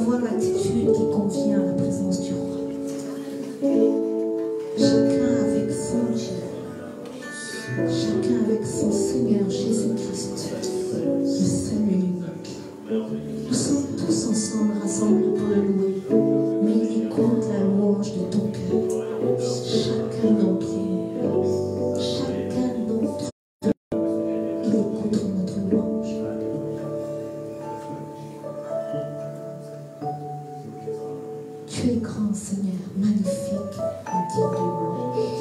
avoir l'attitude qui convient à la présence du roi. Chacun avec son Dieu. Chacun avec son Seigneur Jésus-Christ. Le seul et l'unique. Nous sommes tous ensemble rassemblés pour le louer. Mais il écoute la louange de ton cœur. Chacun d'entre eux. Chacun d'entre eux. Il écoute notre louange. Tu es grand, Seigneur, magnifique et digne de louange.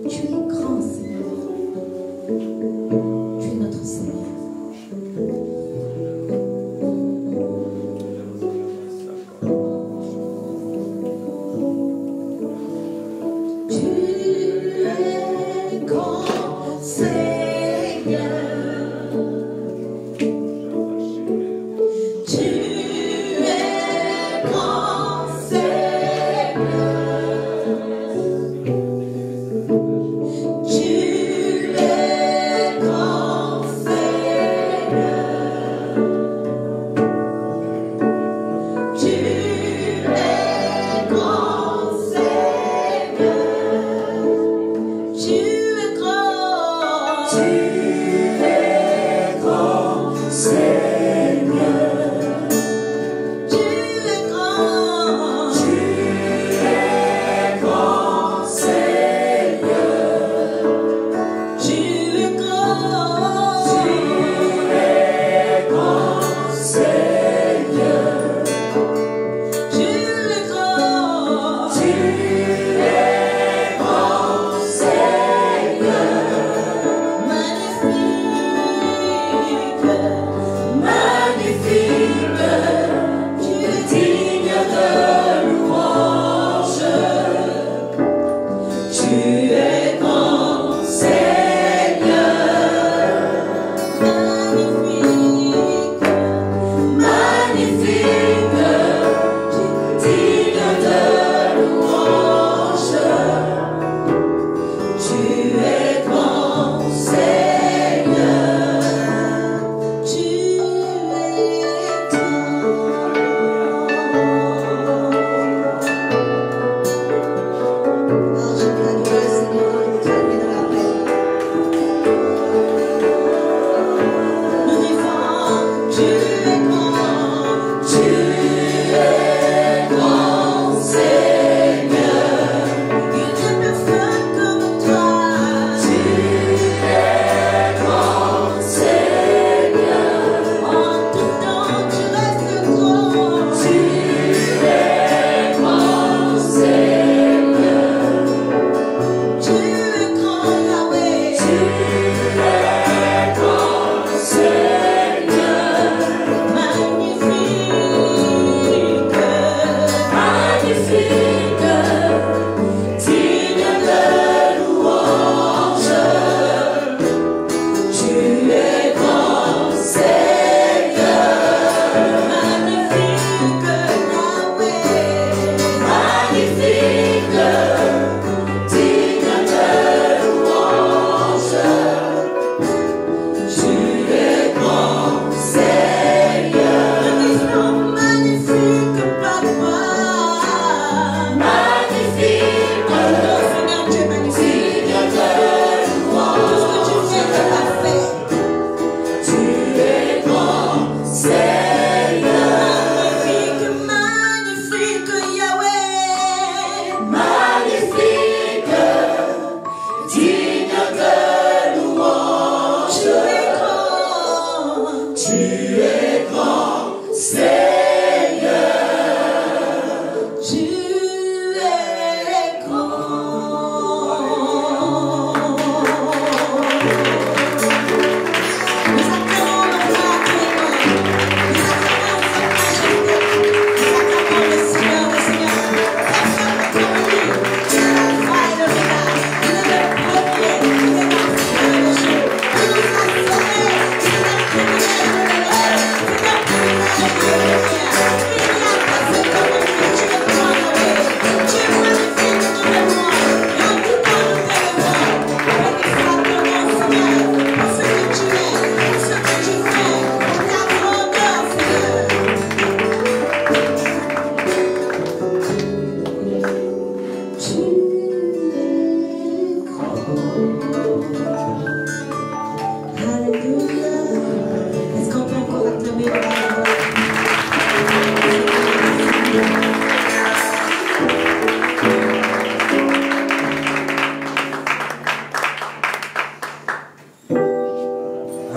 Tu es grand, Seigneur. Tu es notre Seigneur. Tu es grand, Seigneur. Tu es grand, Magnifique.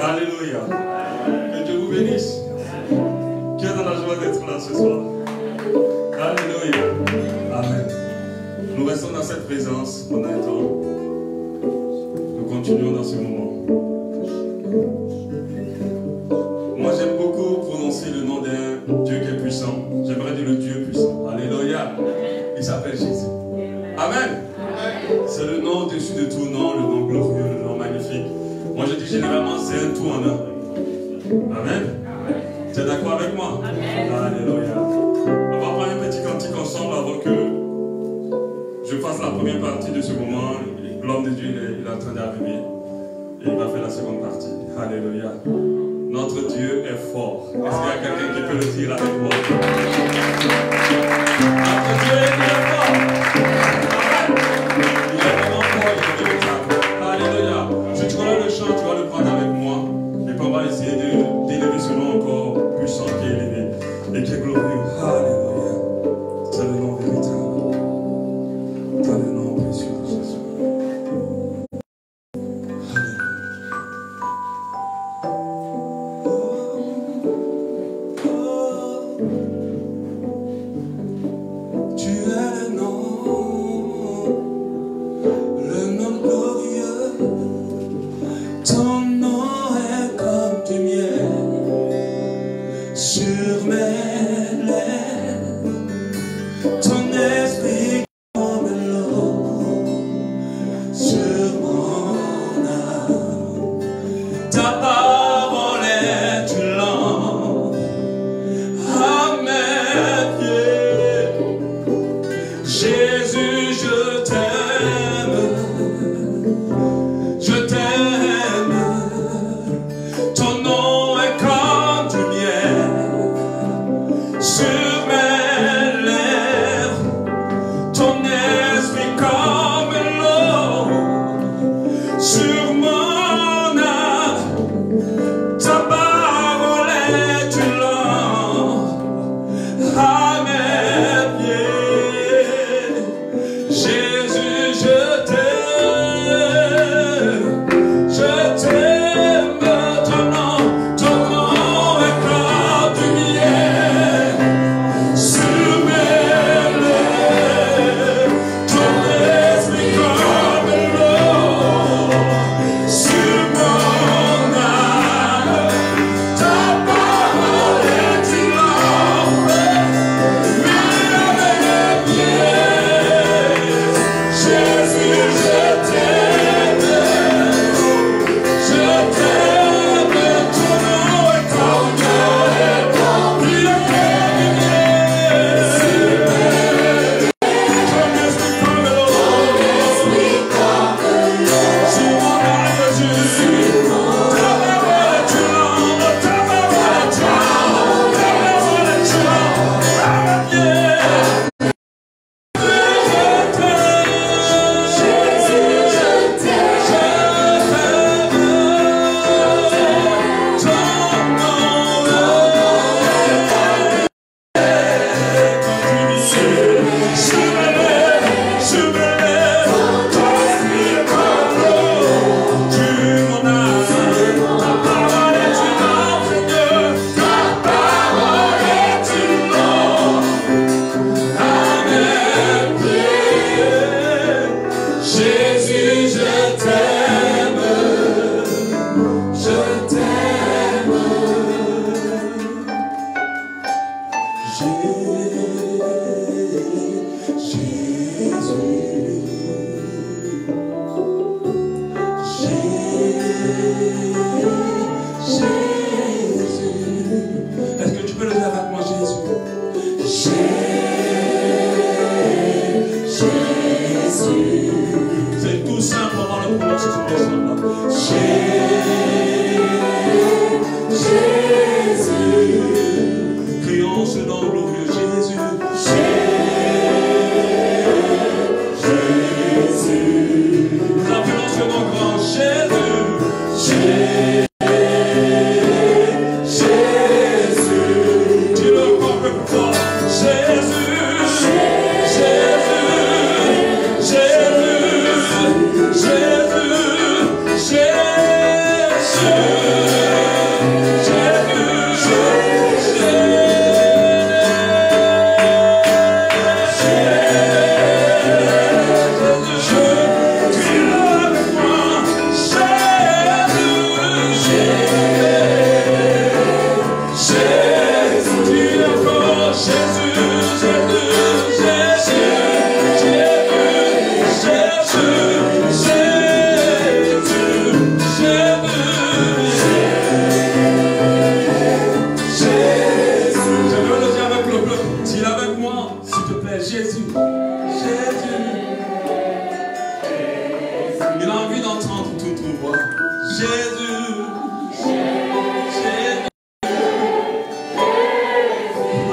Alléluia. Que Dieu vous bénisse. Qui est dans la joie d'être là ce soir? Alléluia. Amen. Nous restons dans cette présence pendant un temps. Nous continuons dans ce moment. Moi j'aime beaucoup prononcer le nom d'un Dieu qui est puissant. J'aimerais dire le Dieu puissant. Alléluia. Il s'appelle Jésus. Amen. C'est le nom au-dessus de tout nom, le nom glorieux, le nom magnifique. Moi je dis généralement c'est un tout en un. Amen. Tu es d'accord avec moi? Alléluia. On va prendre un petit cantique ensemble avant que je fasse la première partie de ce moment. L'homme de Dieu il est en train d'arriver. Et il va faire la seconde partie. Alléluia. Notre Dieu est fort. Est-ce qu'il y a quelqu'un qui peut le dire avec moi? Notre Dieu est fort. Il est vraiment fort, il est véritable. Alléluia. Si tu connais le chant, tu vas le prendre avec moi. Et puis on va essayer d'élever ce nom encore puissant qui est élevé et qui est glorieux. Alléluia. C'est le nom véritable. C'est le nom précieux de Jésus. Jésus,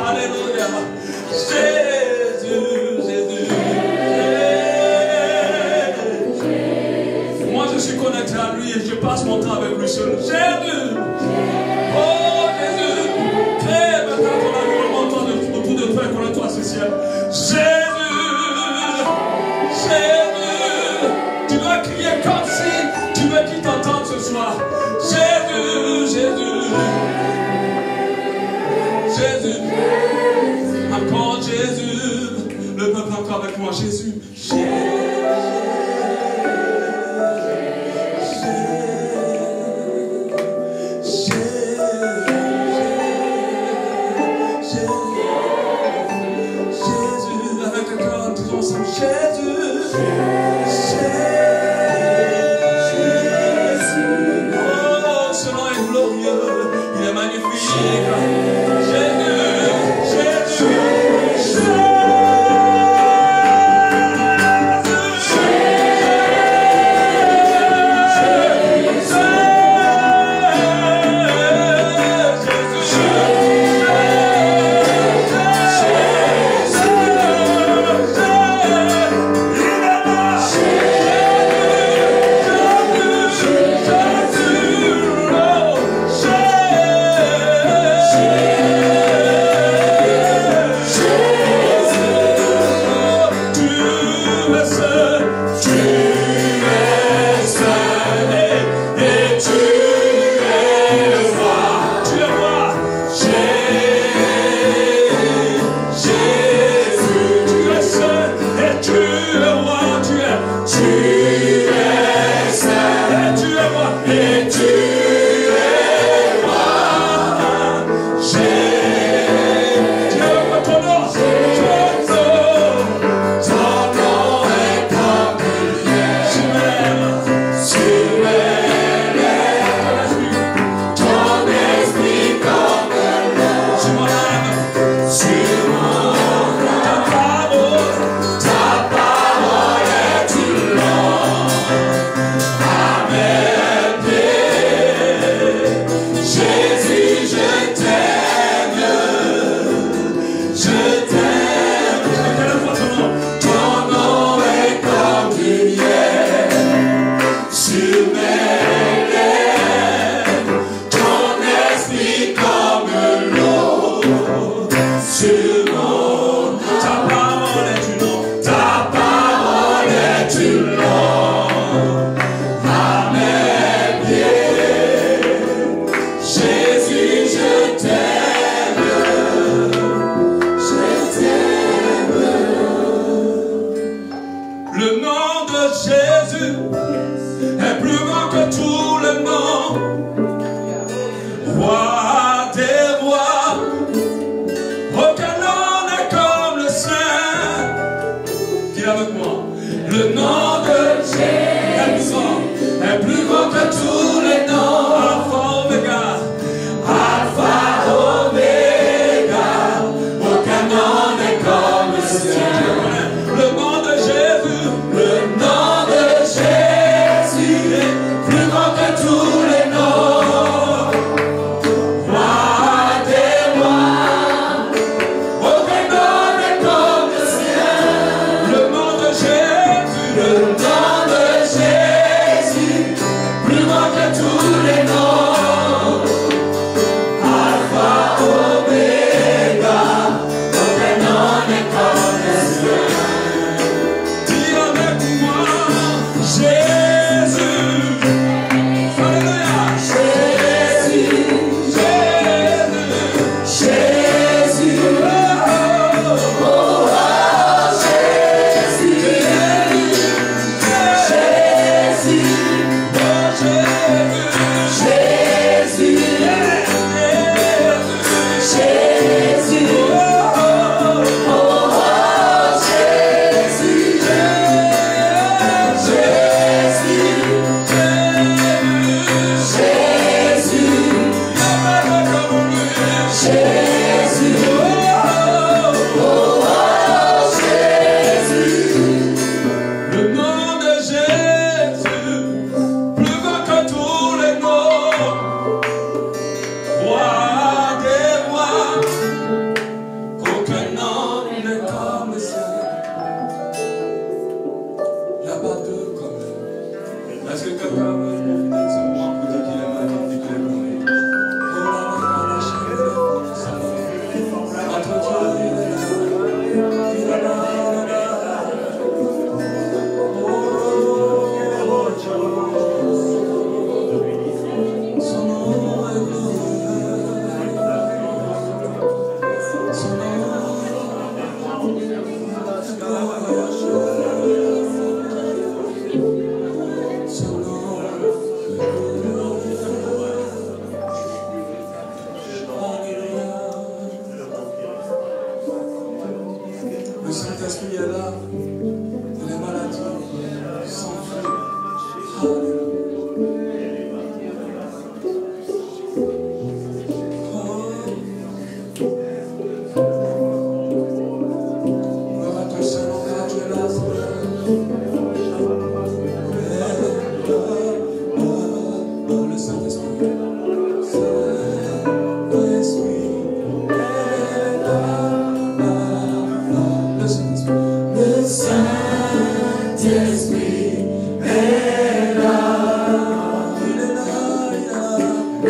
Alléluia. Jésus. Moi, je suis connecté à lui et je passe mon temps avec lui seul. Jésus. Oh, Jésus. Crée maintenant ton environnement autour de toi et connais-toi à ce ciel. Jésus. Tu dois crier comme si tu veux qu'il t'entende ce soir. Jésus. Encore Jésus. Le peuple encore avec moi. Jésus.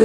La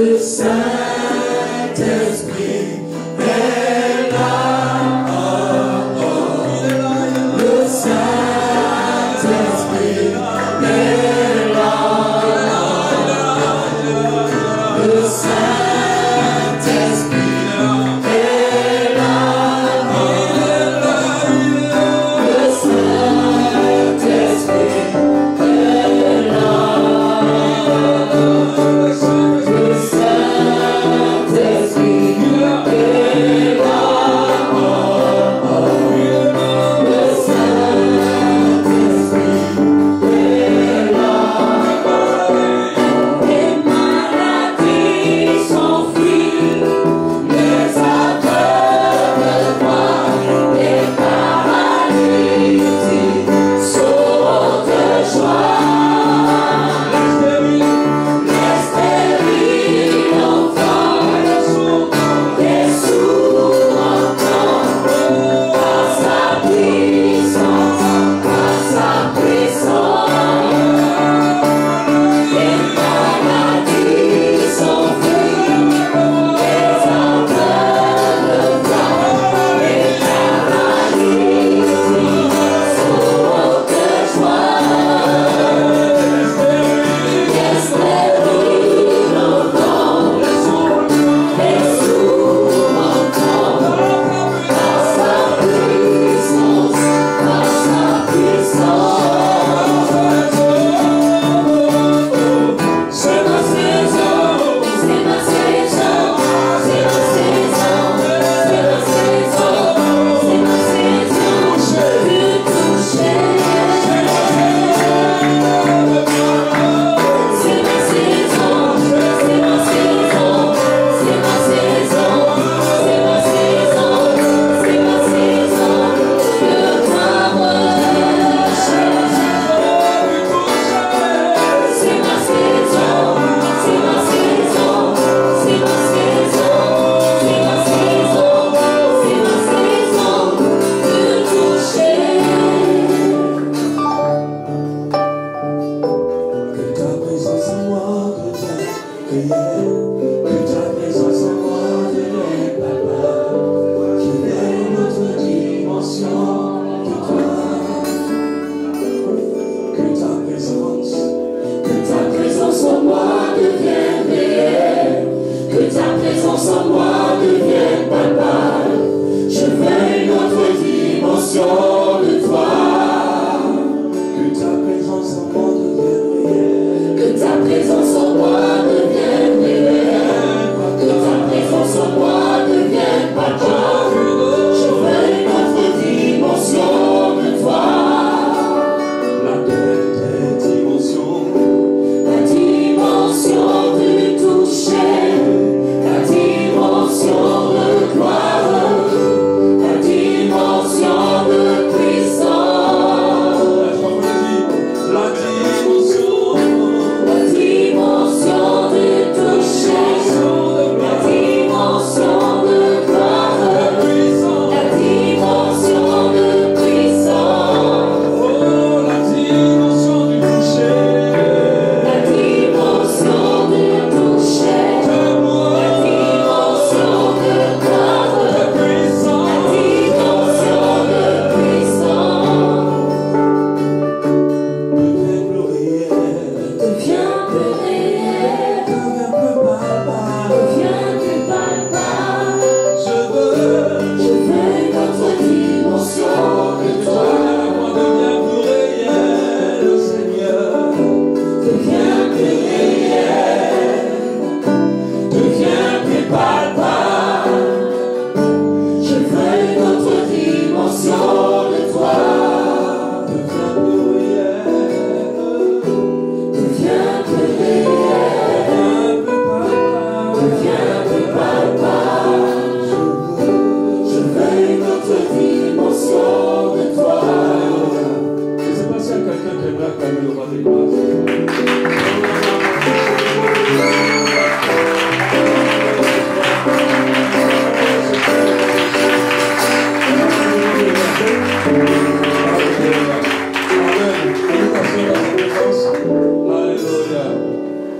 dimension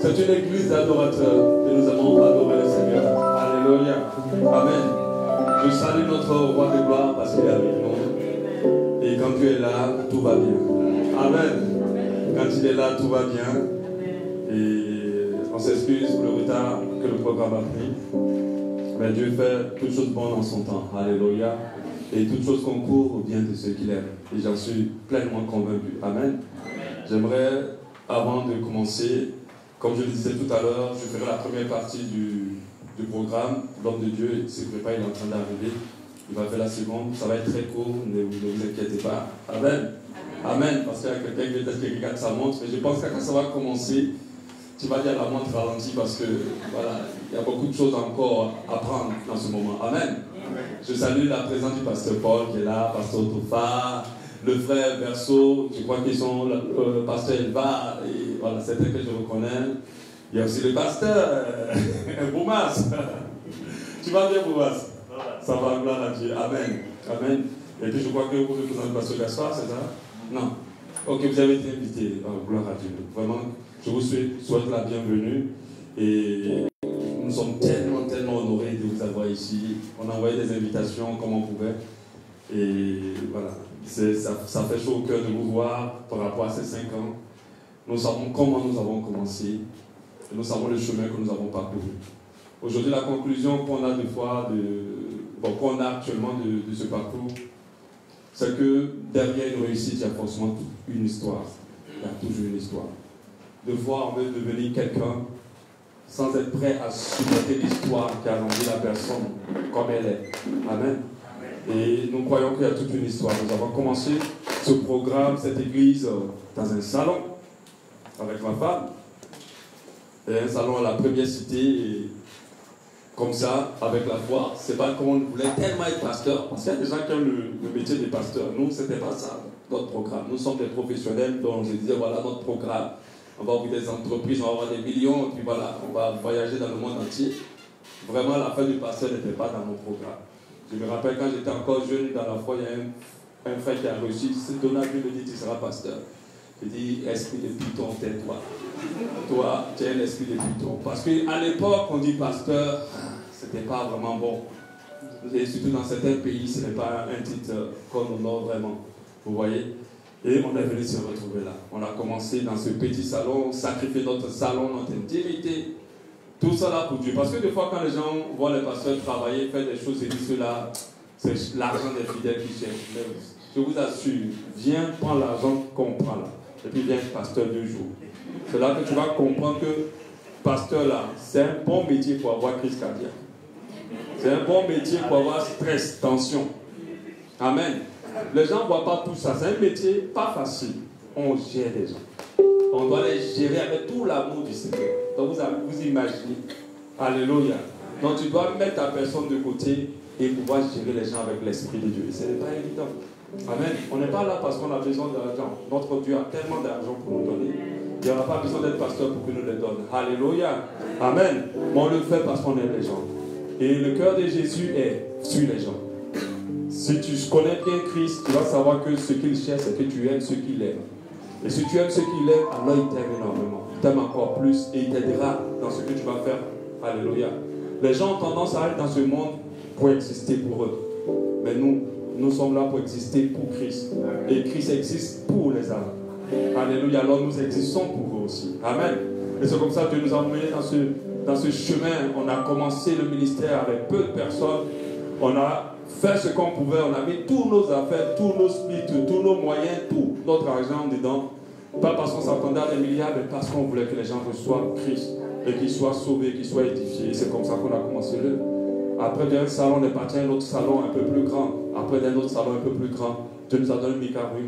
C'est une église d'adorateurs et nous allons adorer le Seigneur. Alléluia. Amen. Je salue notre roi de gloire parce qu'il est avec nous. Et quand tu es là, tout va bien. Amen. Quand il est là, tout va bien. Et on s'excuse pour le retard que le programme a pris. Mais Dieu fait toutes choses bonnes en son temps. Alléluia. Et toutes choses concourent au bien de ceux qu'il aime. Et j'en suis pleinement convaincu. Amen. J'aimerais, avant de commencer, comme je le disais tout à l'heure, je ferai la première partie du programme. L'homme de Dieu ne se prépare, il est en train d'arriver. Il va faire la seconde. Ça va être très court, ne vous inquiétez pas. Amen. Amen. Parce qu'il y a quelqu'un qui regarde sa montre. Mais je pense que quand ça va commencer, tu vas dire la montre ralentie parce que voilà, il y a beaucoup de choses encore à prendre dans ce moment. Amen. Je salue la présence du pasteur Paul qui est là, pasteur Tofa, le frère Verso, je crois qu'ils sont le pasteur Elva, et voilà, c'est eux que je reconnais. Il y a aussi le pasteur Boumas. Tu vas bien, Boumas? Ça va, gloire à Dieu. Amen. Amen. Et puis je crois que vous représentez le pasteur Gaspard, c'est ça? Non. Ok, vous avez été invité. Oh, gloire à Dieu. Vraiment, je vous souhaite la bienvenue. Et nous sommes tellement honorés de vous avoir ici. On a envoyé des invitations comme on pouvait. Et voilà, ça fait chaud au cœur de vous voir par rapport à ces 5 ans. Nous savons comment nous avons commencé. Et nous savons le chemin que nous avons parcouru. Aujourd'hui, la conclusion qu'on a qu'on a actuellement de ce parcours, c'est que derrière une réussite, il y a forcément une histoire. Il y a toujours une histoire. De voir en veut devenir quelqu'un sans être prêt à supporter l'histoire qui a rendu la personne comme elle est. Amen. Et nous croyons qu'il y a toute une histoire. Nous avons commencé ce programme, cette église, dans un salon avec ma femme. Et un salon à la première cité, et comme ça, avec la foi. C'est pas comme on voulait tellement être pasteur, parce qu'il y a des gens qui ont le métier de pasteur. Nous, c'était pas ça, notre programme. Nous sommes des professionnels dont je disais, voilà notre programme. On va ouvrir des entreprises, on va avoir des millions, et puis voilà, on va voyager dans le monde entier. Vraiment, la fin du pasteur n'était pas dans mon programme. Je me rappelle quand j'étais encore jeune dans la foi, il y a un frère qui a reçu, Donald me dit, tu seras pasteur. Je dis, esprit de Python, tais-toi. Toi, tu es l'esprit de Python. Parce qu'à l'époque, on dit pasteur, c'était pas vraiment bon. Et surtout dans certains pays, ce n'est pas un titre qu'on honore vraiment. Vous voyez? Et on est venu se retrouver là. On a commencé dans ce petit salon, sacrifier notre salon, notre intimité. Tout ça là pour Dieu. Parce que des fois, quand les gens voient les pasteurs travailler, faire des choses et disent cela, c'est l'argent des fidèles qui cherchent. Mais je vous assure, viens prendre l'argent qu'on prend là. Et puis viens pasteur 2 jours. C'est là que tu vas comprendre que pasteur là, c'est un bon métier pour avoir crise cardiaque. C'est un bon métier pour avoir stress, tension. Amen. Les gens ne voient pas tout ça. C'est un métier pas facile. On gère les gens. On doit les gérer avec tout l'amour du Seigneur. Donc vous imaginez. Alléluia. Donc tu dois mettre ta personne de côté et pouvoir gérer les gens avec l'Esprit de Dieu. Ce n'est pas évident. Amen. On n'est pas là parce qu'on a besoin d'argent. Notre Dieu a tellement d'argent pour nous donner. Il n'y aura pas besoin d'être pasteur pour qu'il nous les donne. Alléluia. Amen. Mais on le fait parce qu'on aime les gens. Et le cœur de Jésus est sur les gens. Si tu connais bien Christ, tu vas savoir que ce qu'il cherche, c'est que tu aimes ce qu'il aime. Et si tu aimes ce qu'il aime, alors il t'aime énormément. Il t'aime encore plus et il t'aidera dans ce que tu vas faire. Alléluia. Les gens ont tendance à aller dans ce monde pour exister pour eux. Mais nous sommes là pour exister pour Christ. Et Christ existe pour les âmes. Alléluia. Alors nous existons pour eux aussi. Amen. Et c'est comme ça que nous avons mené dans ce chemin. On a commencé le ministère avec peu de personnes. On a fait ce qu'on pouvait. On a mis tous nos affaires, tous nos splits, tous nos moyens, tout notre argent dedans. Pas parce qu'on s'attendait à des milliards, mais parce qu'on voulait que les gens reçoivent Christ et qu'ils soient sauvés, qu'ils soient édifiés. C'est comme ça qu'on a commencé le. Après d'un salon, on est parti à un autre salon un peu plus grand. Après d'un autre salon un peu plus grand, Dieu nous a donné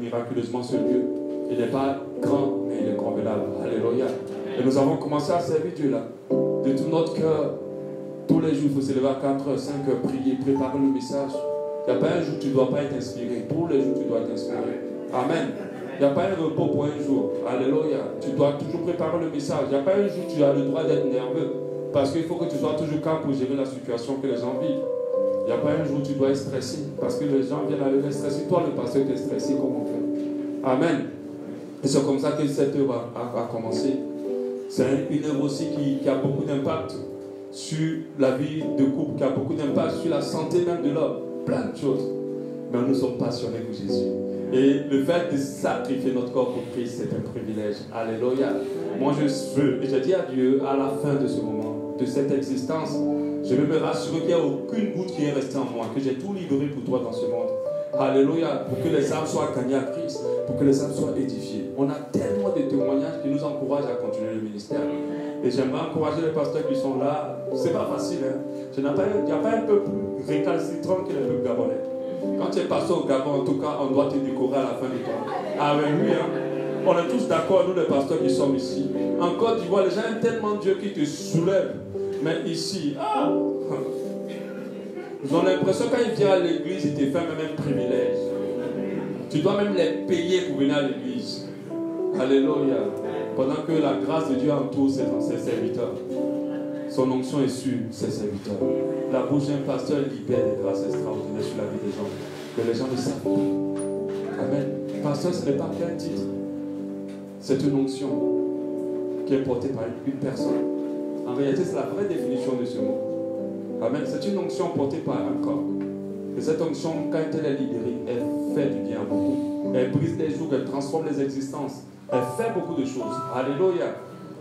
miraculeusement ce lieu. Il n'est pas grand, mais il est convenable. Alléluia. Et nous avons commencé à servir Dieu là. De tout notre cœur. Tous les jours, il faut se lever à 4h, 5h, prier, préparer le message. Il n'y a pas un jour où tu ne dois pas être inspiré. Tous les jours, tu dois être inspiré. Amen. Il n'y a pas un repos pour un jour. Alléluia. Tu dois toujours préparer le message. Il n'y a pas un jour où tu as le droit d'être nerveux. Parce qu'il faut que tu sois toujours calme pour gérer la situation que les gens vivent. Il n'y a pas un jour où tu dois être stressé. Parce que les gens viennent avec stressé. Toi, le pasteur, tu es stressé, comment on fait? Amen. Et c'est comme ça que cette œuvre a commencé. C'est une œuvre aussi qui a beaucoup d'impact sur la vie de couple, qui a beaucoup d'impact sur la santé même de l'homme. Plein de choses. Mais nous sommes passionnés pour Jésus. Et le fait de sacrifier notre corps pour Christ, c'est un privilège. Alléluia. Moi, je veux, et je dis à Dieu, à la fin de ce moment, de cette existence, je veux me rassurer qu'il n'y a aucune goutte qui est restée en moi, que j'ai tout livré pour toi dans ce monde. Alléluia. Pour que les âmes soient gagnées à Christ, pour que les âmes soient édifiées. On a tellement de témoignages qui nous encouragent à continuer le ministère. Et j'aimerais encourager les pasteurs qui sont là. C'est pas facile, hein. Il n'y a pas un peu plus récalcitrant que le peuple gabonais. Quand tu es pasteur au Gabon, en tout cas, on doit te décorer à la fin du temps. Ah oui, hein. On est tous d'accord, nous les pasteurs qui sommes ici. En Côte d'Ivoire, les gens aiment tellement Dieu qui te soulève. Mais ici, ils ont l'impression quand ils viennent à l'église, ils te font même un privilège. Tu dois même les payer pour venir à l'église. Alléluia. Pendant que la grâce de Dieu entoure ses serviteurs. Son onction est sur ses serviteurs. La bouche d'un pasteur libère des grâces extraordinaires sur la vie des gens. Que les gens ne savent pas. Amen. Pasteur, ce n'est pas qu'un titre. C'est une onction qui est portée par une personne. En réalité, c'est la vraie définition de ce mot. Amen. C'est une onction portée par un corps. Et cette onction, quand elle est libérée, elle fait du bien à beaucoup. Elle brise les jours, elle transforme les existences. Elle fait beaucoup de choses. Alléluia.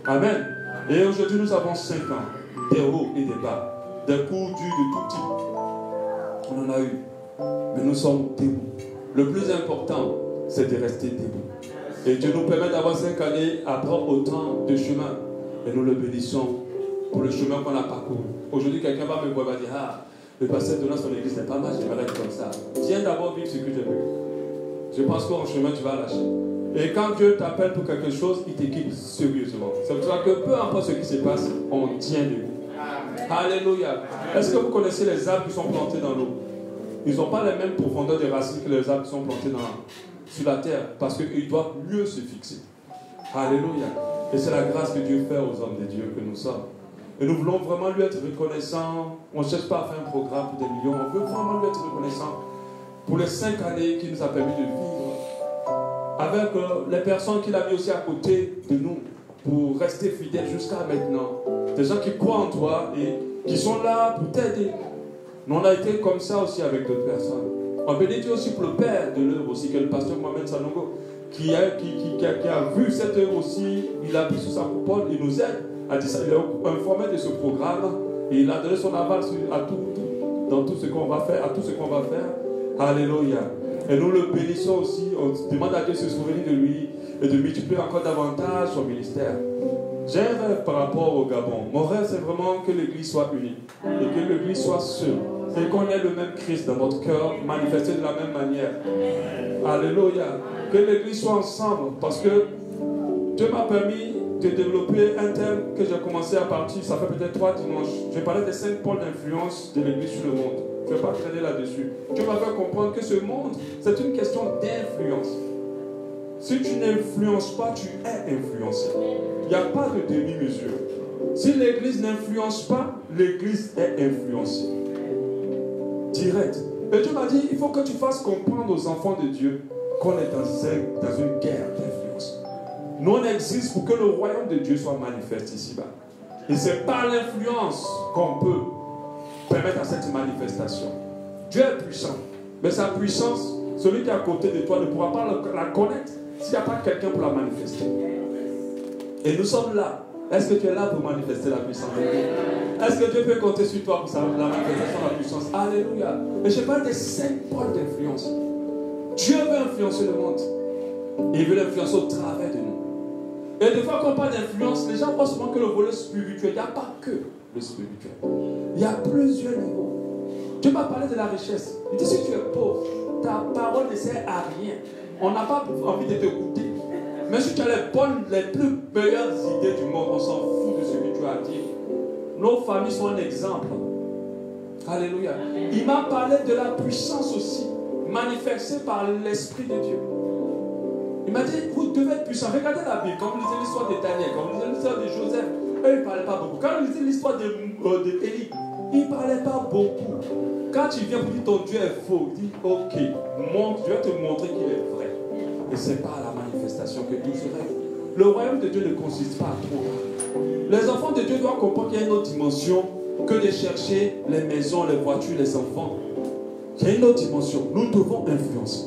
Amen. Et aujourd'hui, nous avons 5 ans, des hauts et des bas, des coups durs de tout type. On en a eu. Mais nous sommes debout. Le plus important, c'est de rester debout. Et Dieu nous permet d'avoir 5 années à prendre autant de chemin. Et nous le bénissons pour le chemin qu'on a parcouru. Aujourd'hui, quelqu'un va me voir et va dire, ah, le pasteur de son église n'est pas mal, j'aimerais être comme ça. Viens d'abord vivre ce que j'ai vu. Je pense qu'en chemin, tu vas lâcher. Et quand Dieu t'appelle pour quelque chose, il t'équipe sérieusement. C'est pour ça que peu importe ce qui se passe, on tient debout. Alléluia. Est-ce que vous connaissez les arbres qui sont plantés dans l'eau? Ils n'ont pas la même profondeur de racines que les arbres qui sont plantés sur la terre, parce qu'ils doivent mieux se fixer. Alléluia. Et c'est la grâce que Dieu fait aux hommes de Dieu que nous sommes. Et nous voulons vraiment lui être reconnaissants. On ne cherche pas à faire un programme pour des millions. On veut vraiment lui être reconnaissant pour les 5 années qu'il nous a permis de vivre. Avec les personnes qu'il a mis aussi à côté de nous pour rester fidèles jusqu'à maintenant. Des gens qui croient en toi et qui sont là pour t'aider. Nous on a été comme ça aussi avec d'autres personnes. On bénit Dieu aussi pour le père de l'œuvre aussi, que le pasteur Mohamed Sanongo, qui a vu cette œuvre aussi, il a pris sous sa coupole, il nous aide à dire ça, il est informé de ce programme et il a donné son aval dans tout ce qu'on va faire, à tout ce qu'on va faire. Alléluia. Et nous le bénissons aussi, on demande à Dieu de se souvenir de lui et de multiplier encore davantage son ministère. J'ai un rêve par rapport au Gabon. Mon rêve, c'est vraiment que l'Église soit unie et que l'Église soit seule. Et qu'on ait le même Christ dans notre cœur, manifesté de la même manière. Alléluia. Que l'Église soit ensemble, parce que Dieu m'a permis de développer un thème que j'ai commencé à partir, ça fait peut-être 3 dimanches. Je parlais des 5 pôles d'influence de l'Église sur le monde. Je ne vais pas traîner là-dessus. Dieu m'a fait comprendre que ce monde, c'est une question d'influence. Si tu n'influences pas, tu es influencé. Il n'y a pas de demi-mesure. Si l'Église n'influence pas, l'Église est influencée. Direct. Et Dieu m'a dit, il faut que tu fasses comprendre aux enfants de Dieu qu'on est dans une guerre d'influence. Nous, on existe pour que le royaume de Dieu soit manifeste ici-bas. Et c'est par l'influence qu'on peut permettre à cette manifestation. Dieu est puissant. Mais sa puissance, celui qui est à côté de toi ne pourra pas la connaître s'il n'y a pas quelqu'un pour la manifester. Et nous sommes là. Est-ce que tu es là pour manifester la puissance de Dieu? Est-ce que Dieu peut compter sur toi pour la manifestation de la puissance? Alléluia. Et je parle des 5 pôles d'influence. Dieu veut influencer le monde. Il veut l'influencer au travers de nous. Et des fois, quand on parle d'influence, les gens pensent souvent que le volet spirituel, il n'y a pas que le spirituel. Il y a plusieurs niveaux. Dieu m'a parlé de la richesse. Il dit, si tu es pauvre, ta parole ne sert à rien. On n'a pas envie de t'écouter. Mais si tu as les plus meilleures idées du monde, on s'en fout de ce que tu as à dire. Nos familles sont un exemple. Alléluia. Il m'a parlé de la puissance aussi, manifestée par l'Esprit de Dieu. Il m'a dit, vous devez être puissant. Regardez la Bible, quand vous lisez l'histoire de Daniel, quand vous lisez l'histoire de Joseph, eux, ils ne parlaient pas beaucoup. Quand vous lisez l'histoire d'Élie, ils ne parlaient pas beaucoup. Quand tu viens pour dire ton Dieu est faux, il dit, ok, je vais te montrer qu'il est vrai. Et c'est par la manifestation que Dieu se règle. Le royaume de Dieu ne consiste pas à trop parler. Les enfants de Dieu doivent comprendre qu'il y a une autre dimension que de chercher les maisons, les voitures, les enfants. Il y a une autre dimension. Nous devons influencer.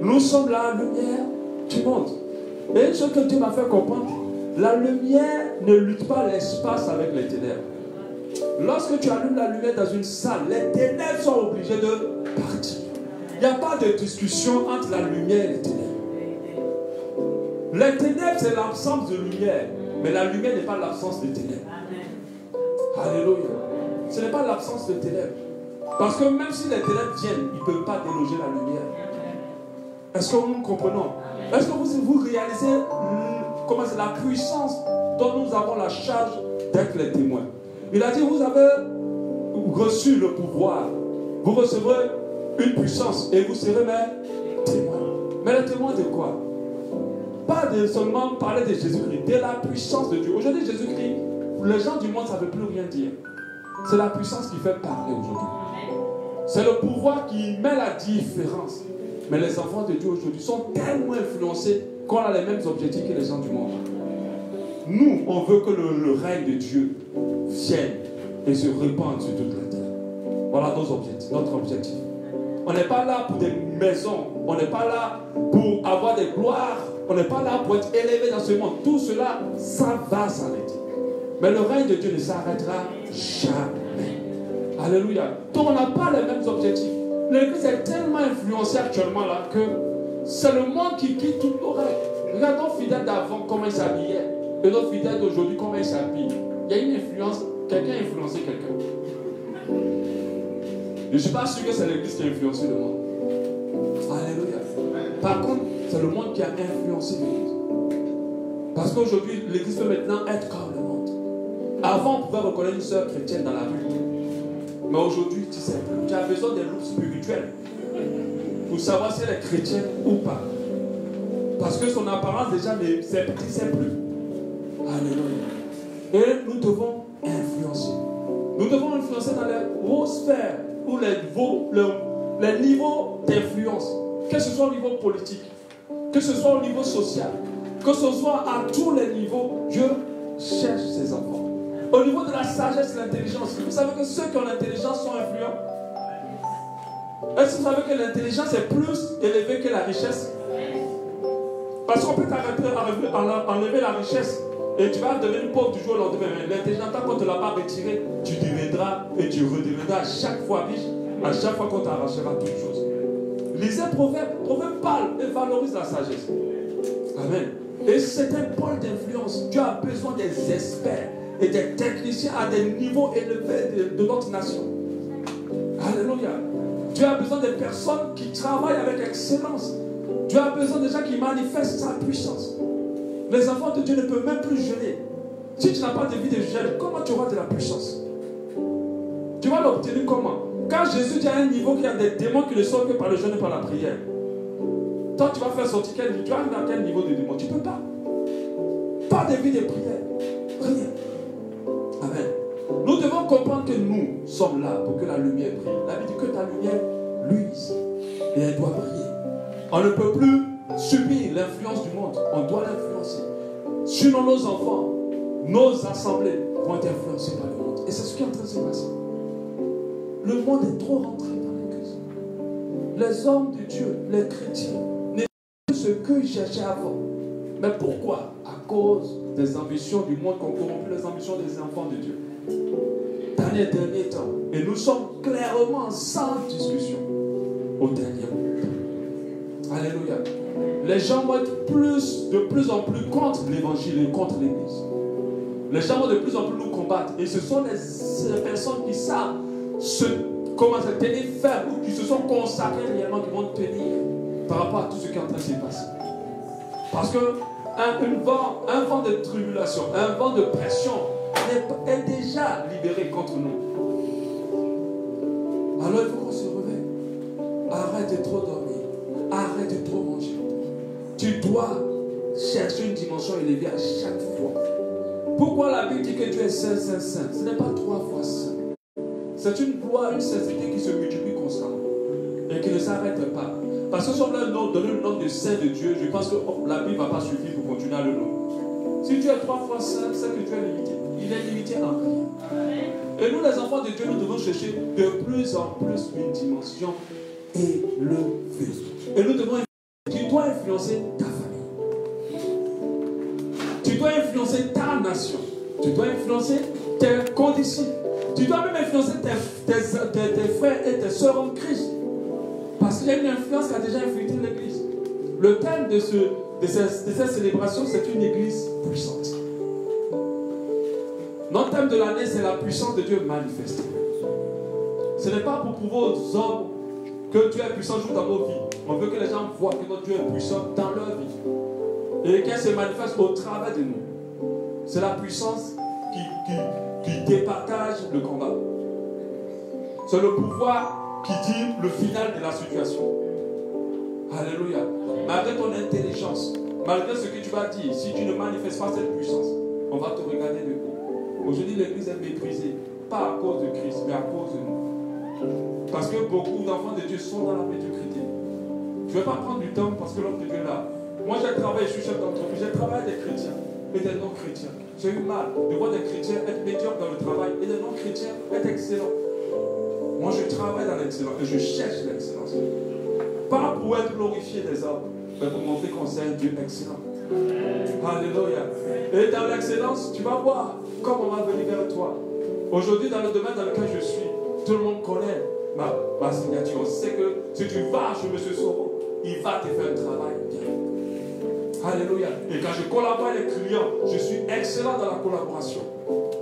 Nous sommes la lumière du monde. Et ce que Dieu m'a fait comprendre, la lumière ne lutte pas l'espace avec les ténèbres. Lorsque tu allumes la lumière dans une salle, les ténèbres sont obligées de partir. Il n'y a pas de discussion entre la lumière et les ténèbres. Les ténèbres, c'est l'absence de lumière. Mais la lumière n'est pas l'absence de ténèbres. Alléluia. Ce n'est pas l'absence de ténèbres. Parce que même si les ténèbres viennent, ils ne peuvent pas déloger la lumière. Est-ce que nous comprenons? Est-ce que vous réalisez comment c'est la puissance dont nous avons la charge d'être les témoins? Il a dit, vous avez reçu le pouvoir. Vous recevrez une puissance et vous serez mes témoins. Mais les témoins de quoi? Pas de seulement parler de Jésus-Christ, de la puissance de Dieu. Aujourd'hui, Jésus-Christ, les gens du monde, ça ne veut plus rien dire. C'est la puissance qui fait parler aujourd'hui. C'est le pouvoir qui met la différence. Mais les enfants de Dieu aujourd'hui sont tellement influencés qu'on a les mêmes objectifs que les gens du monde. Nous, on veut que le règne de Dieu vienne et se répande sur toute la terre. Voilà notre objectif. On n'est pas là pour des maisons. On n'est pas là pour avoir des gloires. On n'est pas là pour être élevé dans ce monde. Tout cela, ça va s'arrêter. Mais le règne de Dieu ne s'arrêtera jamais. Alléluia. Donc on n'a pas les mêmes objectifs. L'église est tellement influencée actuellement là que c'est le monde qui quitte toutes nos règles. Regarde nos fidèles d'avant, comment ils s'habillaient. Et nos fidèles d'aujourd'hui, comment ils s'habillent. Il y a une influence. Quelqu'un a influencé quelqu'un. Je ne suis pas sûr que c'est l'église qui a influencé le monde. Alléluia. Par contre, c'est le monde qui a influencé l'église. Parce qu'aujourd'hui, l'église peut maintenant être comme le monde. Avant, on pouvait reconnaître une sœur chrétienne dans la rue. Mais aujourd'hui, tu sais plus. Tu as besoin des loups spirituels pour savoir si elle est chrétienne ou pas. Parce que son apparence déjà ne sait plus. Alléluia. Et nous devons influencer. Nous devons influencer dans les hautes sphères ou les niveaux d'influence. Que ce soit au niveau politique, que ce soit au niveau social, que ce soit à tous les niveaux, Dieu cherche ses enfants. Au niveau de la sagesse et de l'intelligence, vous savez que ceux qui ont l'intelligence sont influents. Est-ce que vous savez que l'intelligence est plus élevée que la richesse? Parce qu'on peut enlever la richesse et tu vas devenir pauvre du jour au lendemain. L'intelligence, tant qu'on ne te l'a pas retiré, tu deviendras et tu redeviendras à chaque fois riche, à chaque fois qu'on t'arrachera toutes choses. Lisez Proverbes. Proverbes parle et valorise la sagesse. Amen. Et c'est un pôle d'influence. Dieu a besoin des experts et des techniciens à des niveaux élevés de notre nation. Alléluia. Dieu a besoin des personnes qui travaillent avec excellence. Dieu a besoin des gens qui manifestent sa puissance. Les enfants de Dieu ne peuvent même plus jeûner. Si tu n'as pas de vie de jeûne, comment tu auras de la puissance? Tu vas l'obtenir comment? Quand Jésus dit à un niveau qu'il y a des démons qui ne sortent que par le jeûne et par la prière. Toi, tu vas faire sortir quel niveau? Tu vas dans quel niveau de démons? Tu ne peux pas. Pas de vie de prière. Rien. Amen. Nous devons comprendre que nous sommes là pour que la lumière brille. La Bible dit que ta lumière luise. Et elle doit briller. On ne peut plus subir l'influence du monde. On doit l'influencer. Sinon, nos enfants, nos assemblées vont être influencées par le monde. Et c'est ce qui est en train de se passer. Le monde est trop rentré dans l'église. Les hommes de Dieu, les chrétiens, n'est pas ce qu'ils cherchaient avant. Mais pourquoi? À cause des ambitions du monde qui ont corrompu les ambitions des enfants de Dieu. Dans les derniers temps. Et nous sommes clairement sans discussion au dernier moment. Alléluia. Les gens vont être de plus en plus contre l'évangile et contre l'église. Les gens vont de plus en plus nous combattre. Et ce sont les personnes qui savent comment se tenir ferme ou qui se sont consacrés réellement qui vont tenir par rapport à tout ce qui est en train de se passer. Parce que un vent de tribulation, un vent de pression est déjà libéré contre nous. Alors il faut qu'on se réveille. Arrête de trop dormir. Arrête de trop manger. Tu dois chercher une dimension élevée à chaque fois. Pourquoi la Bible dit que Dieu est saint, saint, saint? Ce n'est pas 3 fois saint. C'est une gloire, une sainteté qui se multiplie constamment et qui ne s'arrête pas. Parce que si on leur donne le nom de saint de Dieu, je pense que la Bible ne va pas suffire pour continuer à le nommer. Si tu es 3 fois 5, c'est que tu es limité. Il est limité en rien. Et nous, les enfants de Dieu, nous devons chercher de plus en plus une dimension élevée. Et nous devons tu dois influencer ta famille. Tu dois influencer ta nation. Tu dois influencer tes conditions. Tu dois même influencer tes frères et tes soeurs en Christ. Parce qu'il y a une influence qui a déjà infiltré l'église. Le thème de cette célébration, c'est une église puissante. Notre thème de l'année, c'est la puissance de Dieu manifestée. Ce n'est pas pour prouver aux hommes que Dieu est puissant dans nos vies. On veut que les gens voient que notre Dieu est puissant dans leur vie. Et qu'elle se manifeste au travers de nous. C'est la puissance qui départage le combat. C'est le pouvoir qui dit le final de la situation. Alléluia. Malgré ton intelligence, malgré ce que tu vas dire, si tu ne manifestes pas cette puissance, on va te regarder de haut. Aujourd'hui, l'église est méprisée, pas à cause de Christ, mais à cause de nous. Parce que beaucoup d'enfants de Dieu sont dans la médiocrité. Je ne vais pas prendre du temps parce que l'homme de Dieu est là. Moi, j'ai travaillé, je suis chef d'entreprise, j'ai travaillé avec des chrétiens et des non-chrétiens. J'ai eu mal de voir des chrétiens être médiocres dans le travail et des non-chrétiens être excellents. Moi, je travaille dans l'excellence et je cherche l'excellence. Pas pour être glorifié des hommes, mais pour montrer qu'on est un Dieu excellent. Alléluia. Et dans l'excellence, tu vas voir comment on va venir vers toi. Aujourd'hui, dans le domaine dans lequel je suis, tout le monde connaît ma signature. On sait que si tu vas chez M. Soro, il va te faire un travail bien. Alléluia. Et quand je collabore avec les clients, je suis excellent dans la collaboration.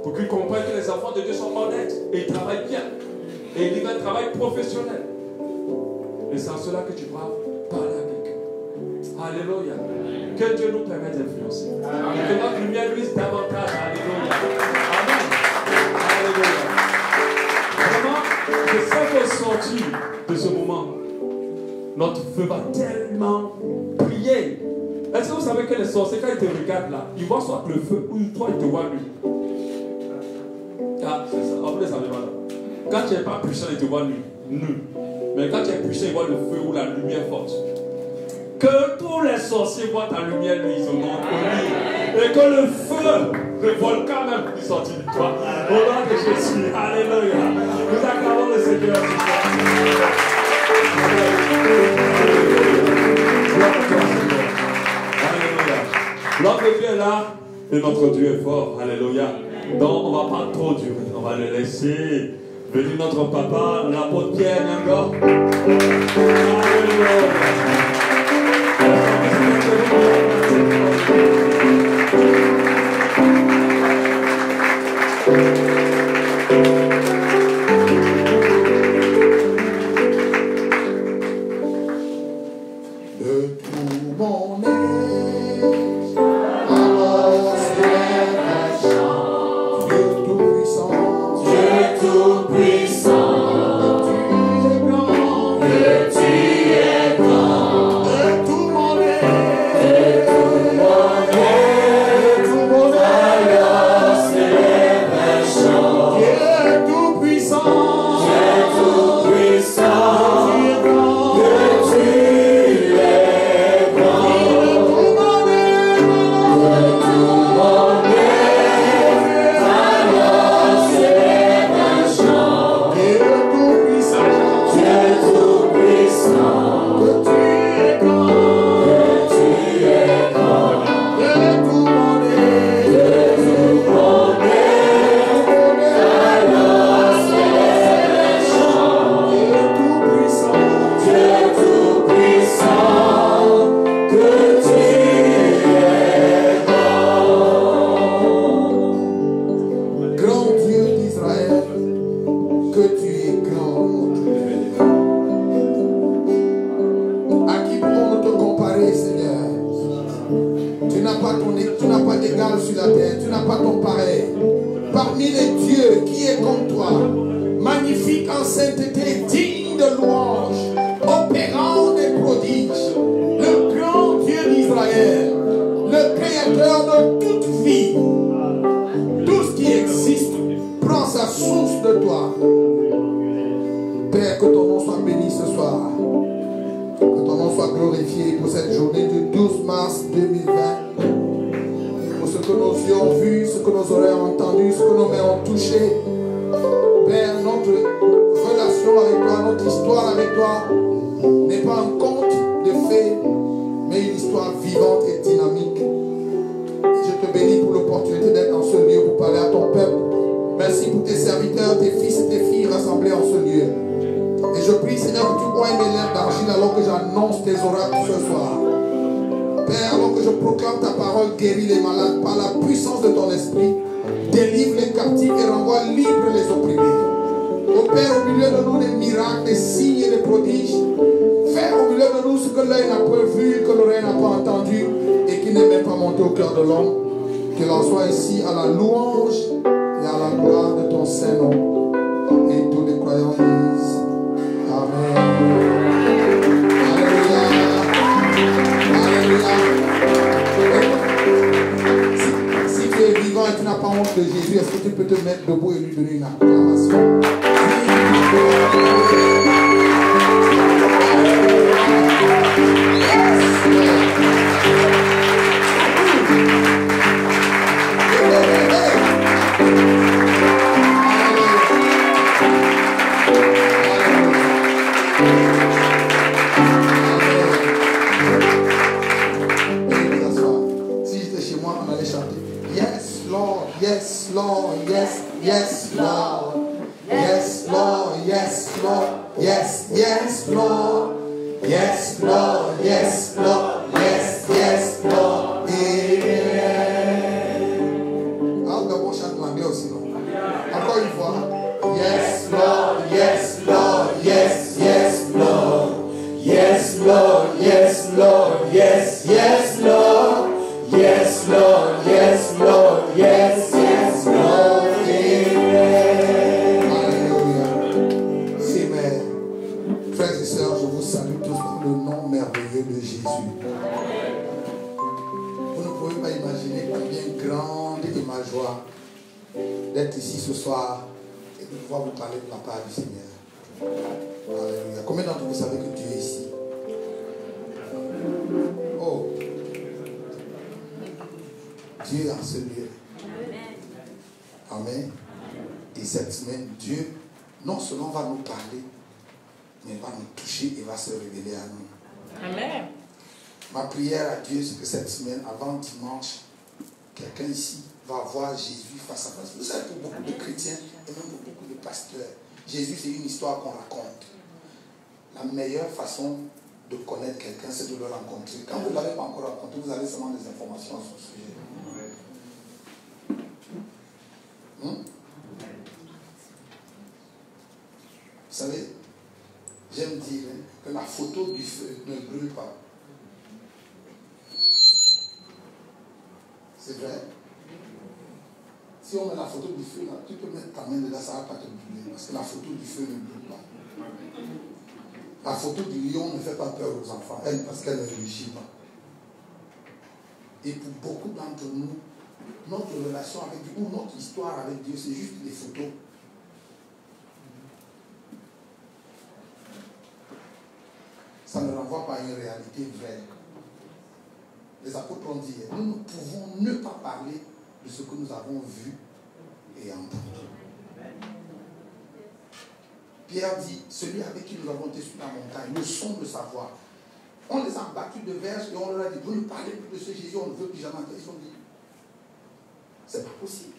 Pour qu'ils comprennent que les enfants de Dieu sont honnêtes et ils travaillent bien. Et ils vivent un travail professionnel. Et c'est en cela que tu pourras parler à quelqu'un. Alléluia. Que Dieu nous permette d'influencer. Et que notre lumière luise davantage. Alléluia. Amen. Alléluia. Vraiment, je sais qu'au sortir de ce moment, notre feu va tellement briller. Est-ce que vous savez que les sorciers, quand ils te regardent là, ils voient soit le feu ou toi, ils te voient lui. Ah, c'est ça. En plus, ça va là. Quand tu n'es pas puissant, ils te voient nu. Mais quand tu es puissant, ils voient le feu ou la lumière forte. Que tous les sorciers voient ta lumière, lui, ils ont honte. Et que le feu, le volcan même, puisse sortir de toi. Au nom de Jésus. Alléluia. Nous acclamons le Seigneur. Alléluia. L'homme de Dieu est là et notre Dieu est fort. Alléluia. Donc on ne va pas trop durer. On va le laisser venir notre papa, l'apôtre Pierre Nyanga. Alléluia. que nos yeux ont vu, ce que nos oreilles ont entendu, ce que nos mains ont touché. Père, notre relation avec toi, notre histoire avec toi n'est pas un conte de fées, mais une histoire vivante et dynamique. Je te bénis pour l'opportunité d'être dans ce lieu pour parler à ton peuple. Merci pour tes serviteurs, tes fils et tes filles rassemblés en ce lieu. Et je prie, Seigneur, que tu oignes mes lèvres d'argile alors que j'annonce tes oracles ce soir. Père, alors que je proclame ta parole, guéris les malades par la puissance de ton esprit. Délivre les captifs et renvoie libre les opprimés. Opère au milieu de nous des miracles, des signes et des prodiges. Fais au milieu de nous ce que l'œil n'a pas vu, que l'oreille n'a pas entendu et qui n'est même pas monté au cœur de l'homme. Qu'il en soit ici à la louange et à la gloire de ton Saint-Nom. Et tous les croyants disent Amen. Alléluia. Alléluia. Si tu es vivant et tu n'as pas honte de Jésus, est-ce que tu peux te mettre debout et lui donner une acclamation? Yes, Lord, yes, yes, Lord. Yes, Lord, yes, Lord. Yes, yes, Lord. Yes, Lord, yes, Lord. Yes, yes, Lord. Amen. Alors d'abord, chante l'anglais aussi, non? Encore une fois. Yes, Lord, yes, Lord. Yes, yes, Lord. Yes, Lord, yes, Lord. Yes, yes, Lord. Yes, Lord, yes, Lord. Yes. De Jésus. Vous ne pouvez pas imaginer combien grande est ma joie d'être ici ce soir et de pouvoir vous parler de la part du Seigneur. Alléluia. Combien d'entre vous savez que Dieu est ici? Oh, Dieu est en ce lieu. Amen. Et cette semaine, Dieu non seulement va nous parler, mais va nous toucher et va se révéler à nous. Amen. Ma prière à Dieu, c'est que cette semaine, avant dimanche, quelqu'un ici va voir Jésus face à face. Vous savez, pour beaucoup de chrétiens et même pour beaucoup de pasteurs, Jésus, c'est une histoire qu'on raconte. La meilleure façon de connaître quelqu'un, c'est de le rencontrer. Quand vous ne l'avez pas encore rencontré, vous avez seulement des informations sur ce sujet. Vous savez, j'aime dire que la photo du feu ne brûle pas. C'est vrai. Si on met la photo du feu là, tu peux mettre ta main dedans, ça ne va pas te brûler. Parce que la photo du feu ne brûle pas. La photo du lion ne fait pas peur aux enfants, elle, parce qu'elle ne réussit pas. Et pour beaucoup d'entre nous, notre relation avec Dieu, ou notre histoire avec Dieu, c'est juste des photos. Ça ne renvoie pas à une réalité vraie. Les apôtres ont dit, nous ne pouvons ne pas parler de ce que nous avons vu et entendu. Pierre dit, celui avec qui nous avons été sur la montagne, le son de sa voix. On les a battus de verges et on leur a dit, vous ne parlez plus de ce Jésus, on ne veut plus jamais entendre. Ils ont dit, c'est pas possible.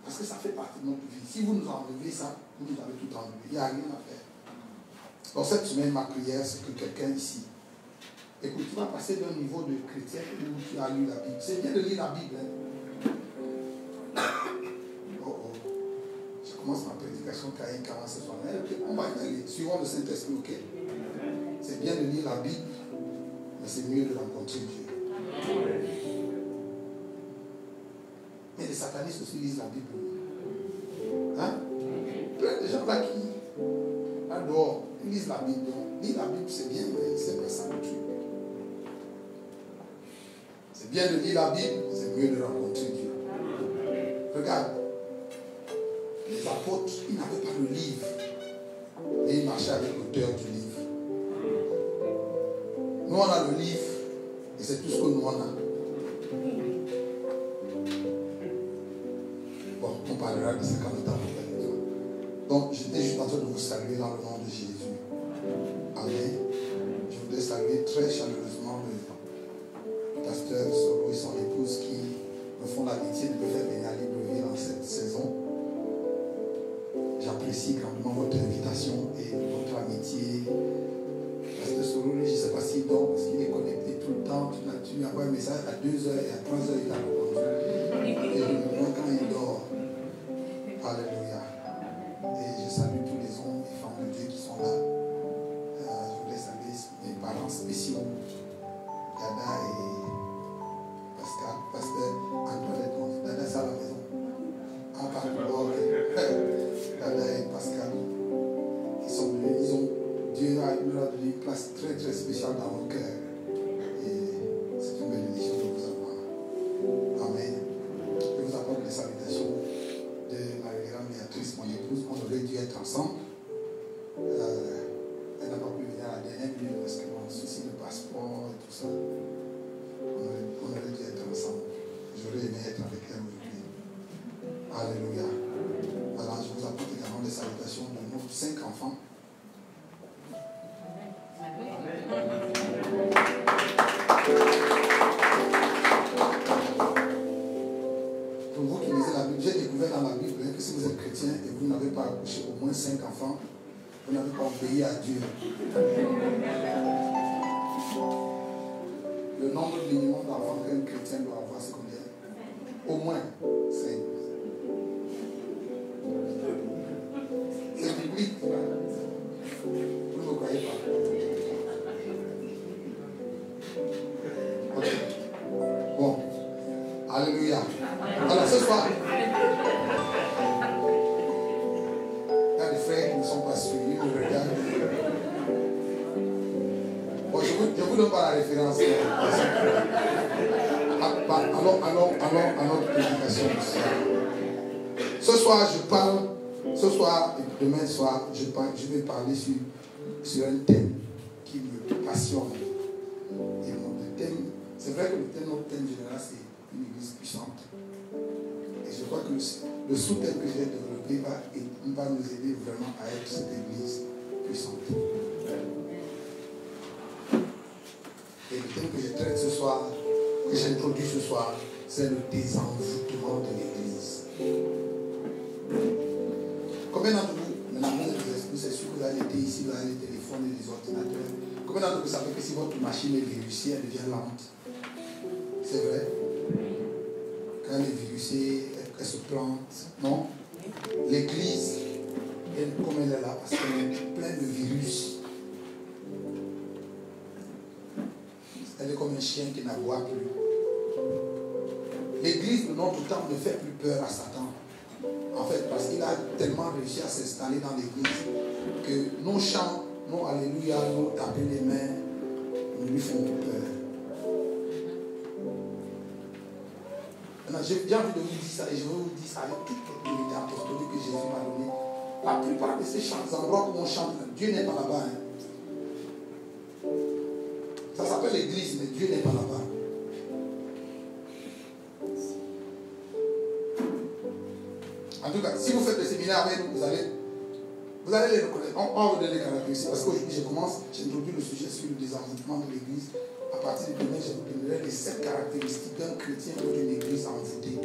Parce que ça fait partie de notre vie. Si vous nous enlevez ça, vous nous avez tout enlevé. Il n'y a rien à faire. Donc cette semaine, ma prière, c'est que quelqu'un ici, écoute, tu vas passer d'un niveau de chrétien où tu as lu la Bible. C'est bien de lire la Bible. Hein? Oh. Je commence ma prédication quand il commence ce soir. On va y aller. Suivons le Saint-Esprit, ok? C'est bien de lire la Bible, mais c'est mieux de rencontrer Dieu. Mais les satanistes aussi lisent la Bible. Hein? Plein de gens là qui, là dehors, ils lisent la Bible. Lire la Bible, c'est bien, mais c'est pas ça le truc. C'est bien de lire la Bible, c'est mieux de rencontrer Dieu. Regarde, les apôtres, ils n'avaient pas le livre, et ils marchaient avec l'auteur du livre. Nous, on a le livre, et c'est tout ce que nous on a. Bon, on parlera de ça quand le temps va. Donc, j'étais juste en train de vous saluer dans le nom de Jésus. Amen. Je voudrais saluer très chaleureusement le pasteur Solo et son épouse qui me font l'amitié de me faire venir à Libreville en cette saison. J'apprécie grandement votre invitation et votre amitié. Pasteur Solo, je ne sais pas s'il dort parce qu'il est connecté tout le temps. Tu lui envoies un message à 2h et à 3h, il a répondu. Et je me demande quand il dort. Alléluia. Et je salue tous les hommes et femmes de Dieu qui sont là. Je voulais saluer mes parents spéciaux, Dada et Pascal, Pasteur Antoinette. Dada, c'est à la maison. Ah, pardon. Dada et Pascal, ils sont venus, Dieu leur a donné une place très très spéciale dans mon cœur. Et c'est une bénédiction de vous avoir. Amen. Je vous apporte les salutations de Marie-Grande Béatrice, mon épouse. On aurait dû être ensemble. Elle n'a pas pu venir à la dernière minute parce que mon souci de passeport et tout ça. On aurait dû être ensemble. J'aurais aimé être avec elle aujourd'hui. Alléluia. Alors, je vous apporte également les salutations de nos 5 enfants. Pour vous qui lisez la Bible, j'ai découvert dans la Bible que si vous êtes chrétien et vous n'avez pas accouché au moins 5 enfants, vous n'avez pas obéi à Dieu. Le nombre minimum d'enfants qu'un chrétien doit avoir, c'est combien? Au moins 5. C'est biblique. Vous ne me croyez pas. Okay. Bon. Alléluia. Alors ce soir, il y a des frères qui ne sont pas suivis, nous regardent. Bon, je vous donne pas la référence. Allons à notre prédication. Ce soir, je parle. Ce soir et demain soir, je vais parler sur un thème qui me passionne. Et le thème, c'est vrai que notre thème général, c'est une église puissante. Et je crois que le sous-thème que j'ai développé va nous aider vraiment à être cette église puissante. Et le thème que je traite ce soir, que j'introduis ce soir, c'est le désenvoûtement de l'église. Combien d'entre vous, maintenant vous êtes des esprits, c'est sûr que vous avez été ici, vous avez les téléphones et les ordinateurs. Combien d'entre vous savez que si votre machine est virusée, elle devient lente? C'est vrai? Quand elle est virusée, elle se plante. Non? L'église, comme elle est là, parce qu'elle est pleine de virus. Elle est comme un chien qui n'aboie plus. L'église de notre temps ne fait plus peur à Satan. En fait, parce qu'il a tellement réussi à s'installer dans l'église que nos chants, nos alléluia, nos taper les mains ne lui font plus peur. Maintenant, j'ai envie de vous dire ça et je veux vous dire ça avec toute l'autorité apostolique que Jésus m'a donnée. La plupart de ces endroits où on chante, Dieu n'est pas là-bas. Hein. Ça s'appelle l'église, mais Dieu n'est pas là-bas. En tout cas, si vous faites le séminaire avec nous, vous allez les reconnaître. On va vous donner les caractéristiques. Parce qu'aujourd'hui, j'introduis le sujet sur le désenvoûtement de l'église. À partir de demain, je vous donnerai les 7 caractéristiques d'un chrétien ou d'une église envoûtée.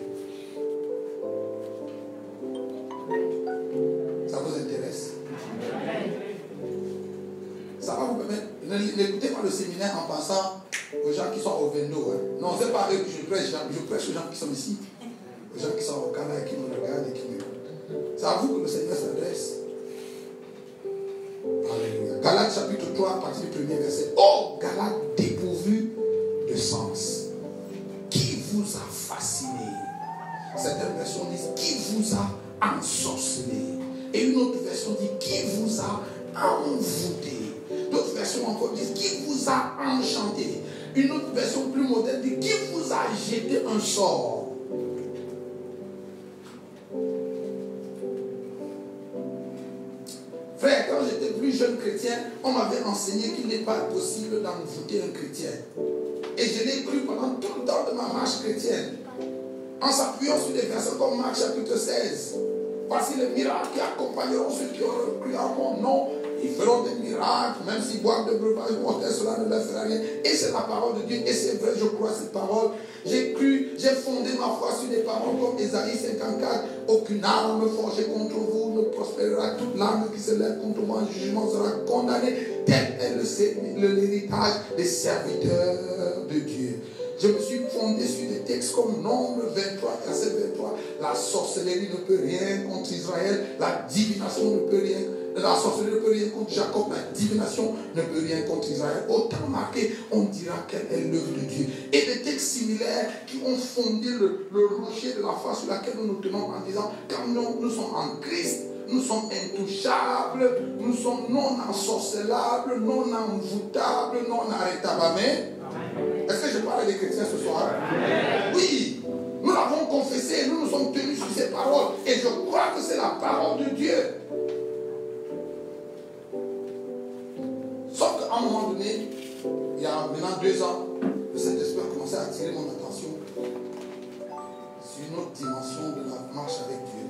Ça vous intéresse? Ça va vous permettre. N'écoutez pas le séminaire en pensant aux gens qui sont au Vendo. Hein. Non, ce n'est pas eux que je prêche. Je prêche aux gens qui sont ici. Aux gens qui sont au Canada, qui me regardent et qui me écoutent. C'est à vous que le Seigneur s'adresse. Alléluia. Galates chapitre 3, partie du premier verset. Oh, Galates dépourvus de sens. Qui vous a fasciné? Certaines versions disent qui vous a ensorcelé. Et une autre version dit qui vous a envoûté. D'autres versions encore disent qui vous a enchanté. Une autre version plus moderne dit qui vous a jeté un sort. Frère, quand j'étais plus jeune chrétien, on m'avait enseigné qu'il n'est pas possible d'envoûter un chrétien. Et je l'ai cru pendant tout le temps de ma marche chrétienne. En s'appuyant sur des versets comme Marc chapitre 16. Voici les miracles qui accompagneront ceux qui auront cru en mon nom. Ils feront des miracles, même s'ils boivent de breuvage mortel, cela ne leur fera rien. Et c'est la parole de Dieu, et c'est vrai, je crois cette parole. J'ai cru, j'ai fondé ma foi sur des paroles comme Ésaïe 54. Aucune arme forgée contre vous ne prospérera. Toute l'arme qui se lève contre moi en jugement sera condamnée. Tel est l'héritage des serviteurs de Dieu. Je me suis fondé sur des textes comme Nombre 23, verset 23. La sorcellerie ne peut rien contre Israël. La divination ne peut rien. La sorcellerie ne peut rien contre Jacob. La divination ne peut rien contre Israël. Autant marqué, on dira quelle est l'œuvre de Dieu. Et des textes similaires qui ont fondé le rocher de la foi sur laquelle nous nous tenons en disant, quand nous sommes en Christ, nous sommes intouchables, nous sommes non ensorcelables, non envoûtables, non arrêtables. Amen. Est-ce que je parle des chrétiens ce soir? Oui, nous l'avons confessé, nous nous sommes tenus sur ces paroles. Et je crois que c'est la parole de Dieu. Sauf qu'à un moment donné, il y a maintenant 2 ans, le Saint-Esprit a commencé à attirer mon attention sur une autre dimension de la marche avec Dieu.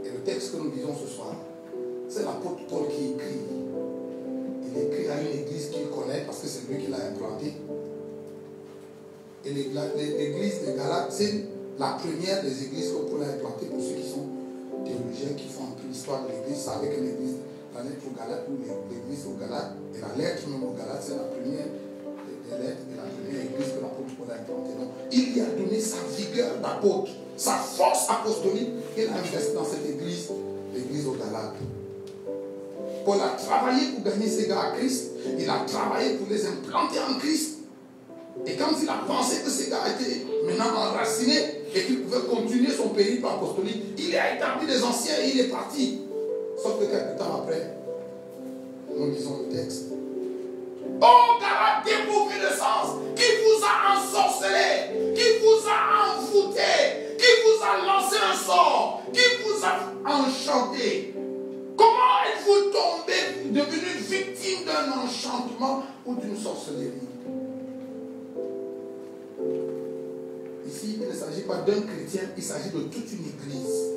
Et le texte que nous lisons ce soir, c'est l'apôtre Paul qui écrit. Il écrit à une église qu'il connaît parce que c'est lui qui l'a implantée. Et l'église de Galates, c'est la première des églises que Paul a implantées. Pour ceux qui sont théologiens, qui font un peu l'histoire de l'église, c'est avec une église, la lettre aux Galates ou l'église aux Galates. Et la lettre même aux Galates, c'est la première des lettres et la première église que l'apôtre Paul a implantée. Donc, il lui a donné sa vigueur d'apôtre, sa force apostolique. Il a investi dans cette église, l'église aux Galates. Paul a travaillé pour gagner ces gars à Christ. Il a travaillé pour les implanter en Christ. Et quand il a pensé que ces gars étaient maintenant enracinés et qu'il pouvait continuer son périple apostolique, il a établi des anciens et il est parti. Sauf que quelques temps après, nous lisons le texte. Oh, Galates dépourvu de sens, qui vous a ensorcelé, qui vous a envoûté, qui vous a lancé un sort, qui vous a enchanté. Comment êtes-vous tombé, devenu victime d'un enchantement ou d'une sorcellerie? Ici, il ne s'agit pas d'un chrétien, il s'agit de toute une église.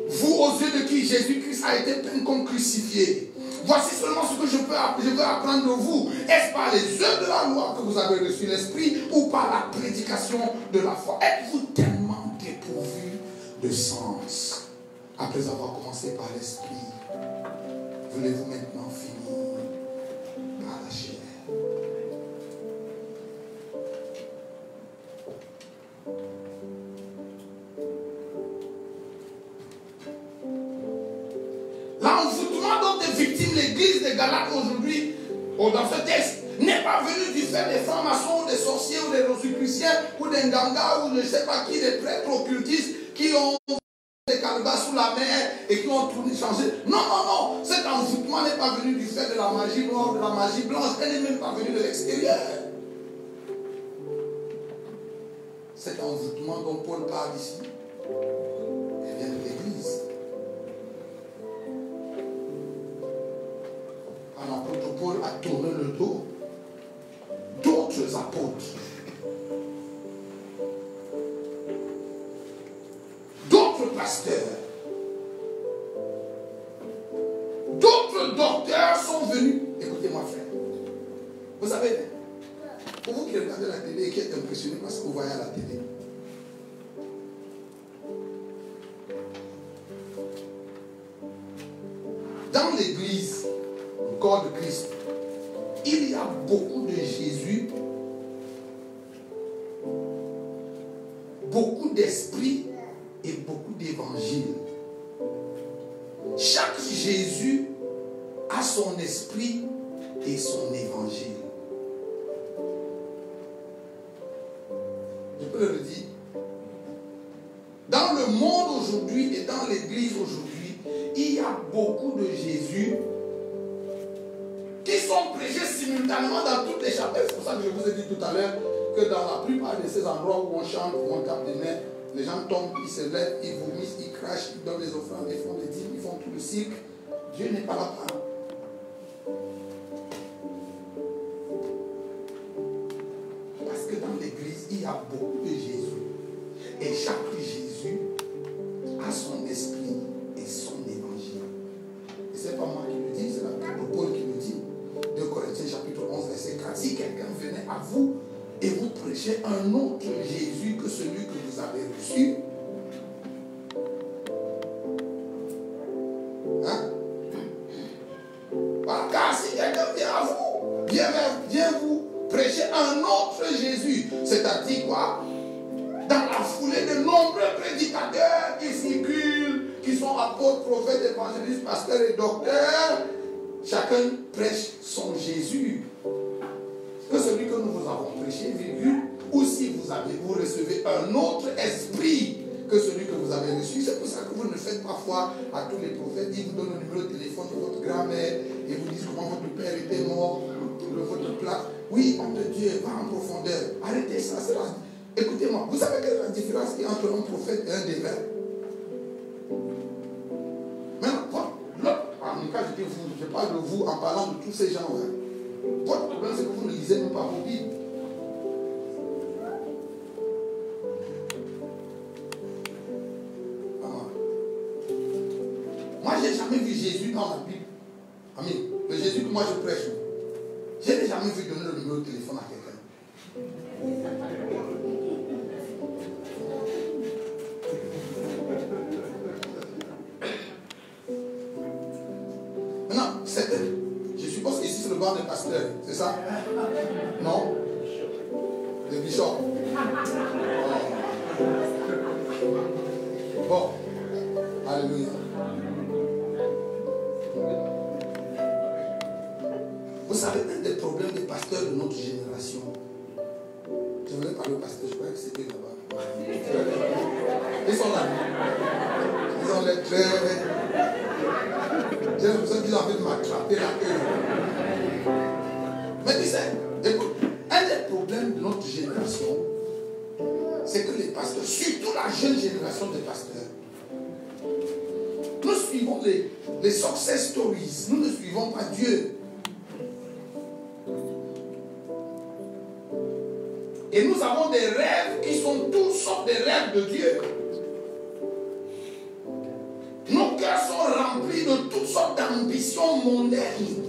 Vous, aux yeux de qui Jésus-Christ a été peint comme crucifié. Voici seulement ce que je veux apprendre de vous. Est-ce par les œuvres de la loi que vous avez reçu l'esprit ou par la prédication de la foi? Êtes-vous tellement dépourvu de sens après avoir commencé par l'esprit? Voulez-vous maintenant finir par la chair? L'envoûtement dont est victime l'église de Galates aujourd'hui, dans ce texte, n'est pas venu du fait des francs-maçons, des sorciers ou des rosicruciens ou des gangas ou je ne sais pas qui, des prêtres occultistes qui ont des calebasses sous la mer et qui ont tout changé. Non, non, non. Cet envoûtement n'est pas venu du fait de la magie noire, de la magie blanche. Elle n'est même pas venue de l'extérieur. Cet envoûtement dont Paul parle ici, elle vient de l'église. L'apôtre Paul a tourné le dos d'autres apôtres, d'autres pasteurs, d'autres docteurs sont venus. Écoutez-moi, frère. Vous savez, pour vous qui regardez la télé et qui êtes impressionné par ce que vous voyez à la télé, dans l'église, le corps de Christ, il y a beaucoup de Jésus, beaucoup d'esprit et beaucoup d'évangile. Chaque Jésus a son esprit et son évangile. Je peux le redire. Dans le monde aujourd'hui et dans l'église aujourd'hui, il y a beaucoup de Jésus qui sont prêchés simultanément dans toutes les chapelles. C'est pour ça que je vous ai dit tout à l'heure que dans la plupart de ces endroits où on chante, où on tape des mains, Les gens tombent, ils se lèvent, ils vomissent, ils crachent, ils donnent les offrandes, ils font des dîmes, ils font tout le cirque. Dieu n'est pas là-bas. Parce que dans l'église, il y a beaucoup de Jésus. Et chaque Jésus a son esprit et son évangile. Et ce n'est pas moi qui le dis, c'est l'apôtre Paul qui le dit. 2 Corinthiens chapitre 11, verset 4. Si quelqu'un venait à vous et vous prêchez un autre Jésus que celui que vous avez reçu, hein? Voilà, car si quelqu'un vient à vous, vient vous prêcher un autre Jésus, c'est-à-dire quoi? Dans la foulée de nombreux prédicateurs qui circulent, qui sont apôtres, prophètes, évangélistes, pasteurs et docteurs, chacun prêche son Jésus. Que celui que nous vous avons prêché, virgule, ou si vous recevez un autre esprit que celui que vous avez reçu. C'est pour ça que vous ne faites pas foi à tous les prophètes. Ils vous donnent le numéro de téléphone de votre grand-mère et vous disent comment votre père était mort, votre plat. Oui, homme de Dieu, va en profondeur. Arrêtez ça, c'est là. Écoutez-moi, vous savez quelle est la différence qu'il y a entre un prophète et un dévin? Maintenant, en tout cas, je parle de vous en parlant de tous ces gens-là. Votre problème, c'est que vous ne lisez même pas vos Bibles. Moi, je n'ai jamais vu Jésus dans la Bible. Amen. Le Jésus que moi je prêche, je n'ai jamais vu donner le numéro de téléphone à quelqu'un. Maintenant, je suppose qu'ici c'est le banc des pasteurs, c'est ça? Non? Le bishop. Bon. Alléluia. Vous savez, un des problèmes des pasteurs de notre génération, je voulais parler au pasteur, je croyais que c'était là-bas. Ils sont là. Ils ont les traits. J'ai l'impression qu'ils ont envie de m'attraper la queue. Mais tu sais, écoute, un des problèmes de notre génération, c'est que les pasteurs, surtout la jeune génération des pasteurs, nous suivons les success stories, nous ne suivons pas Dieu. Et nous avons des rêves qui sont toutes sortes de rêves de Dieu. Nos cœurs sont remplis de toutes sortes d'ambitions mondaines.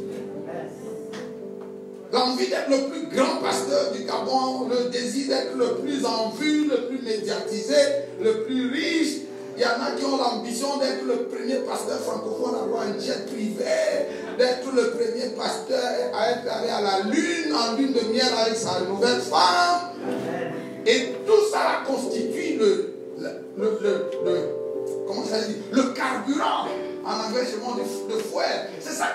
L'envie d'être le plus grand pasteur du Gabon, le désir d'être le plus en vue, le plus médiatisé, le plus riche. Il y en a qui ont l'ambition d'être le premier pasteur francophone à avoir un jet privé, d'être le premier pasteur à être allé à la lune, en lune de miel avec sa nouvelle femme. Et tout ça constitue comment ça dit, le carburant, en anglais je demande le fouet. C'est ça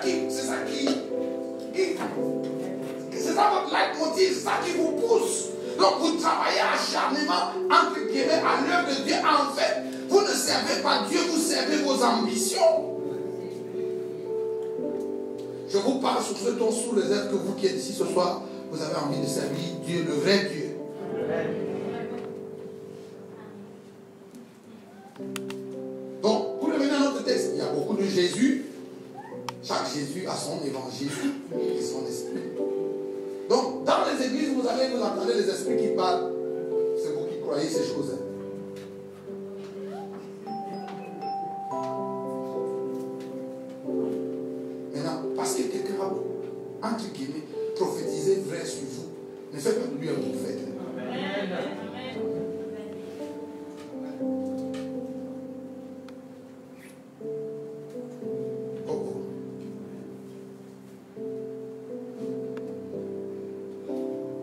votre leitmotiv, c'est ça qui vous pousse. Donc vous travaillez acharnement, entre guillemets, à l'œuvre de Dieu. En fait, vous ne servez pas Dieu, vous servez vos ambitions. Je vous parle sur ce ton sous réserve que vous qui êtes ici ce soir, vous avez envie de servir Dieu, le vrai Dieu. Donc, pour revenir à notre texte, il y a beaucoup de Jésus. Chaque Jésus a son évangile et son esprit. Donc, dans les églises, vous entendez les esprits qui parlent. C'est vous qui croyez ces choses. Maintenant, parce que quelqu'un a, entre guillemets, prophétisé vrai sur vous, ne faites pas de lui un prophète.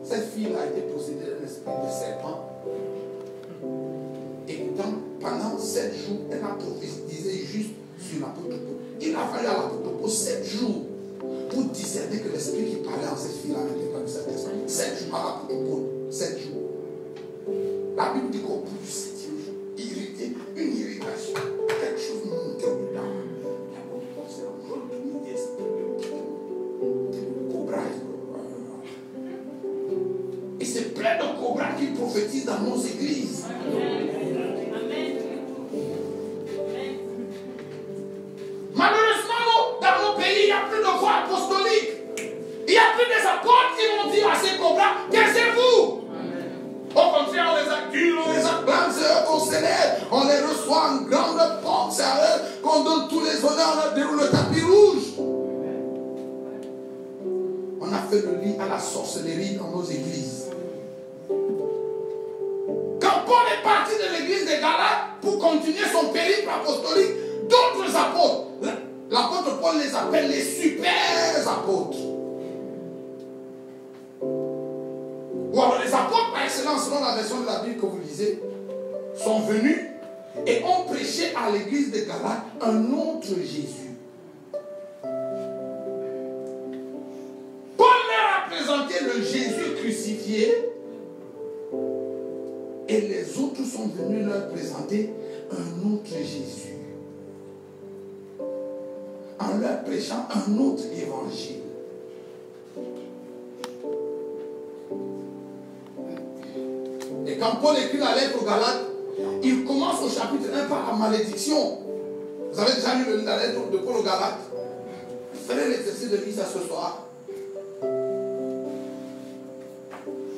Cette fille a été possédée d'un esprit de serpent. Et pendant 7 jours, elle a prophétisé juste sur l'apôtre Paul. Il a fallu à l'apôtre Paul 7 jours pour discerner que l'esprit qui parlait en cette fille-là n'était pas de cet esprit. 7 jours à l'apôtre Paul. 7 jours. La Bible dit qu'au bout du 7e jour, irrité, une irritation, quelque chose montait au-dedans. L'apôtre Paul s'est retenu d'esprit. Cobra. Et c'est plein de cobras qui prophétisent dans nos églises. en grande pompe, c'est à eux qu'on donne tous les honneurs, on leur déroule le tapis rouge. On a fait le lit à la sorcellerie dans nos églises. Quand Paul est parti de l'église des Galates pour continuer son périple apostolique, d'autres apôtres, l'apôtre Paul les appelle les super apôtres. Ou alors les apôtres par excellence, selon la version de la Bible que vous lisez, sont venus et ont prêché à l'église des Galates un autre Jésus. Paul leur a présenté le Jésus crucifié et les autres sont venus leur présenter un autre Jésus en leur prêchant un autre évangile. Et quand Paul écrit la lettre aux Galates, il commence au chapitre 1 par la malédiction. Vous avez déjà lu la lettre de Paul aux Galates? Faites l'exercice de lire ça ce soir.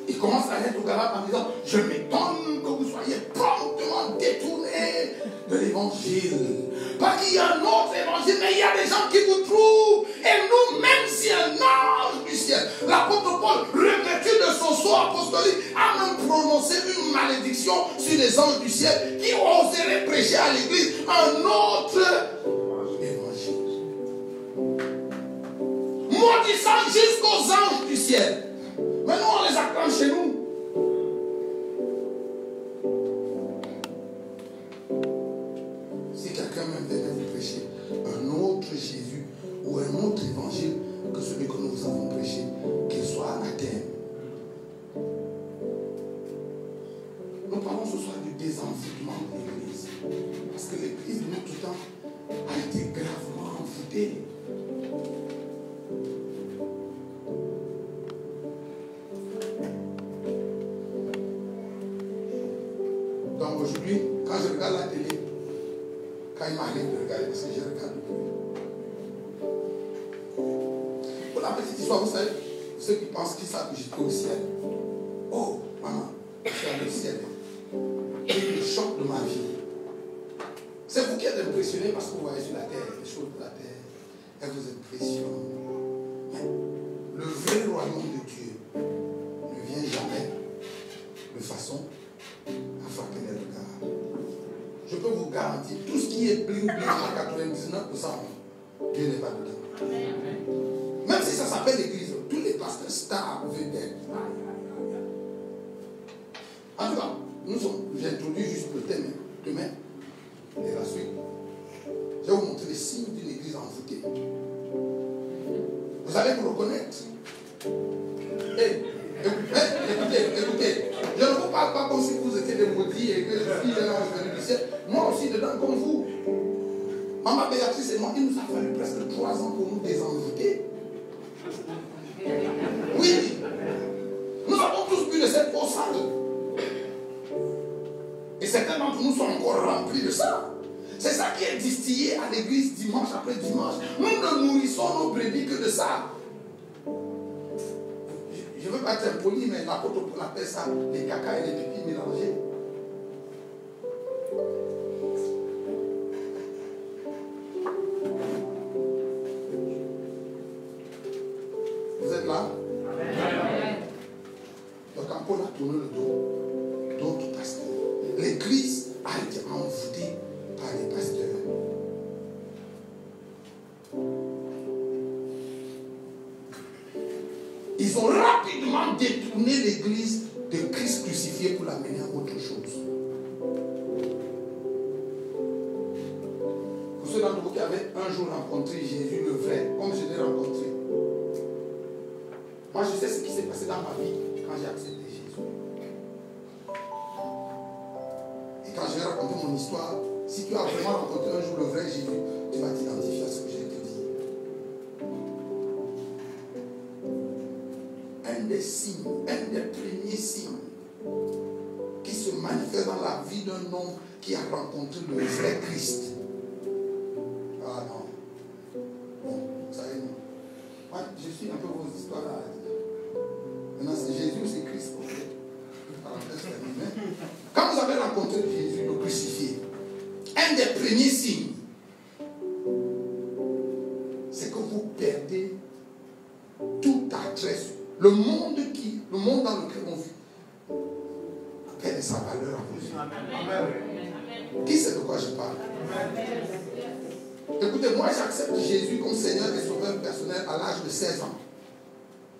Il commence la lettre aux Galates en disant: je m'étonne que vous soyez promptement détournés de l'évangile. Pas qu'il y a un autre évangile, mais il y a des gens qui vous trouvent. Et nous, même si un ange du ciel, l'apôtre Paul, revêtu de son sceau apostolique, a même prononcé une malédiction sur les anges du ciel qui oseraient prêcher à l'église un autre évangile. Maudissant jusqu'aux anges du ciel. Mais nous, on les acclame chez nous. Si quelqu'un même venait vous prêcher un autre Jésus ou un autre évangile que celui que nous vous avons prêché, qu'il soit anathème. Nous parlons ce soir du désenvoûtement de l'Église. Parce que l'Église de notre temps a été gravement envoûtée. Donc aujourd'hui, quand je regarde la télé, quand il m'arrive de regarder, parce que je regarde pour la petite histoire, vous savez, ceux qui pensent qu'ils savent que j'étais au ciel. Oh, maman, je suis allé au ciel. C'est le choc de ma vie. C'est vous qui êtes impressionné parce que vous voyez sur la terre, les choses de la terre. Elles vous impressionnent. Mais le vrai royaume de Dieu ne vient jamais de façon à frapper les regards. Je peux vous garantir, tout ce qui est bling bling à 99%, Dieu n'est pas dedans. Même si ça s'appelle l'église, tous les pasteurs stars vedettes. En tout cas, j'introduis juste le thème demain et la suite. Je vais vous montrer les signes d'une église envoûtée. Vous allez vous reconnaître. Écoutez, je ne vous parle pas comme si vous étiez des maudits et que je suis venu du ciel. Moi aussi dedans comme vous. Maman Béatrice et moi, il nous a fallu presque 3 ans pour nous désenvoûter. Oui, nous avons tous bu de cette eau sale. Et certains d'entre nous sont encore remplis de ça. C'est ça qui est distillé à l'église dimanche après dimanche. Nous ne nourrissons nos brebis que de ça. Je ne veux pas être impoli, mais l'apôtre Paul appelle ça les caca et les pipis mélangés. Vous êtes là? Donc quand Paul a tourné le dos, d'autres pasteurs. L'église a été envoûtée par les pasteurs. Ils ont rapidement détourné l'église de Christ crucifié pour l'amener à autre chose. Pour ceux d'entre vous qui avaient un jour rencontré Jésus le vrai, comme je l'ai rencontré, moi je sais ce qui s'est passé dans ma vie quand j'ai accepté Jésus. Et quand je vais raconter mon histoire, si tu as vraiment rencontré un jour le vrai Jésus, tu vas t'identifier à ce que j'ai te dit. Un des signes, un des premiers signes qui se manifeste dans la vie d'un homme qui a rencontré le vrai Christ. Ah non. Bon, vous savez, non. Moi, je suis un peu vos histoires là. Maintenant, c'est Jésus ou c'est Christ. Quand vous avez rencontré Jésus, le crucifié, un des premiers signes, c'est que vous perdez toute adresse. Le monde dans lequel on vit perd sa valeur à vos yeux. Qui sait de quoi je parle? Écoutez, moi j'accepte Jésus comme Seigneur et Sauveur personnel à l'âge de 16 ans.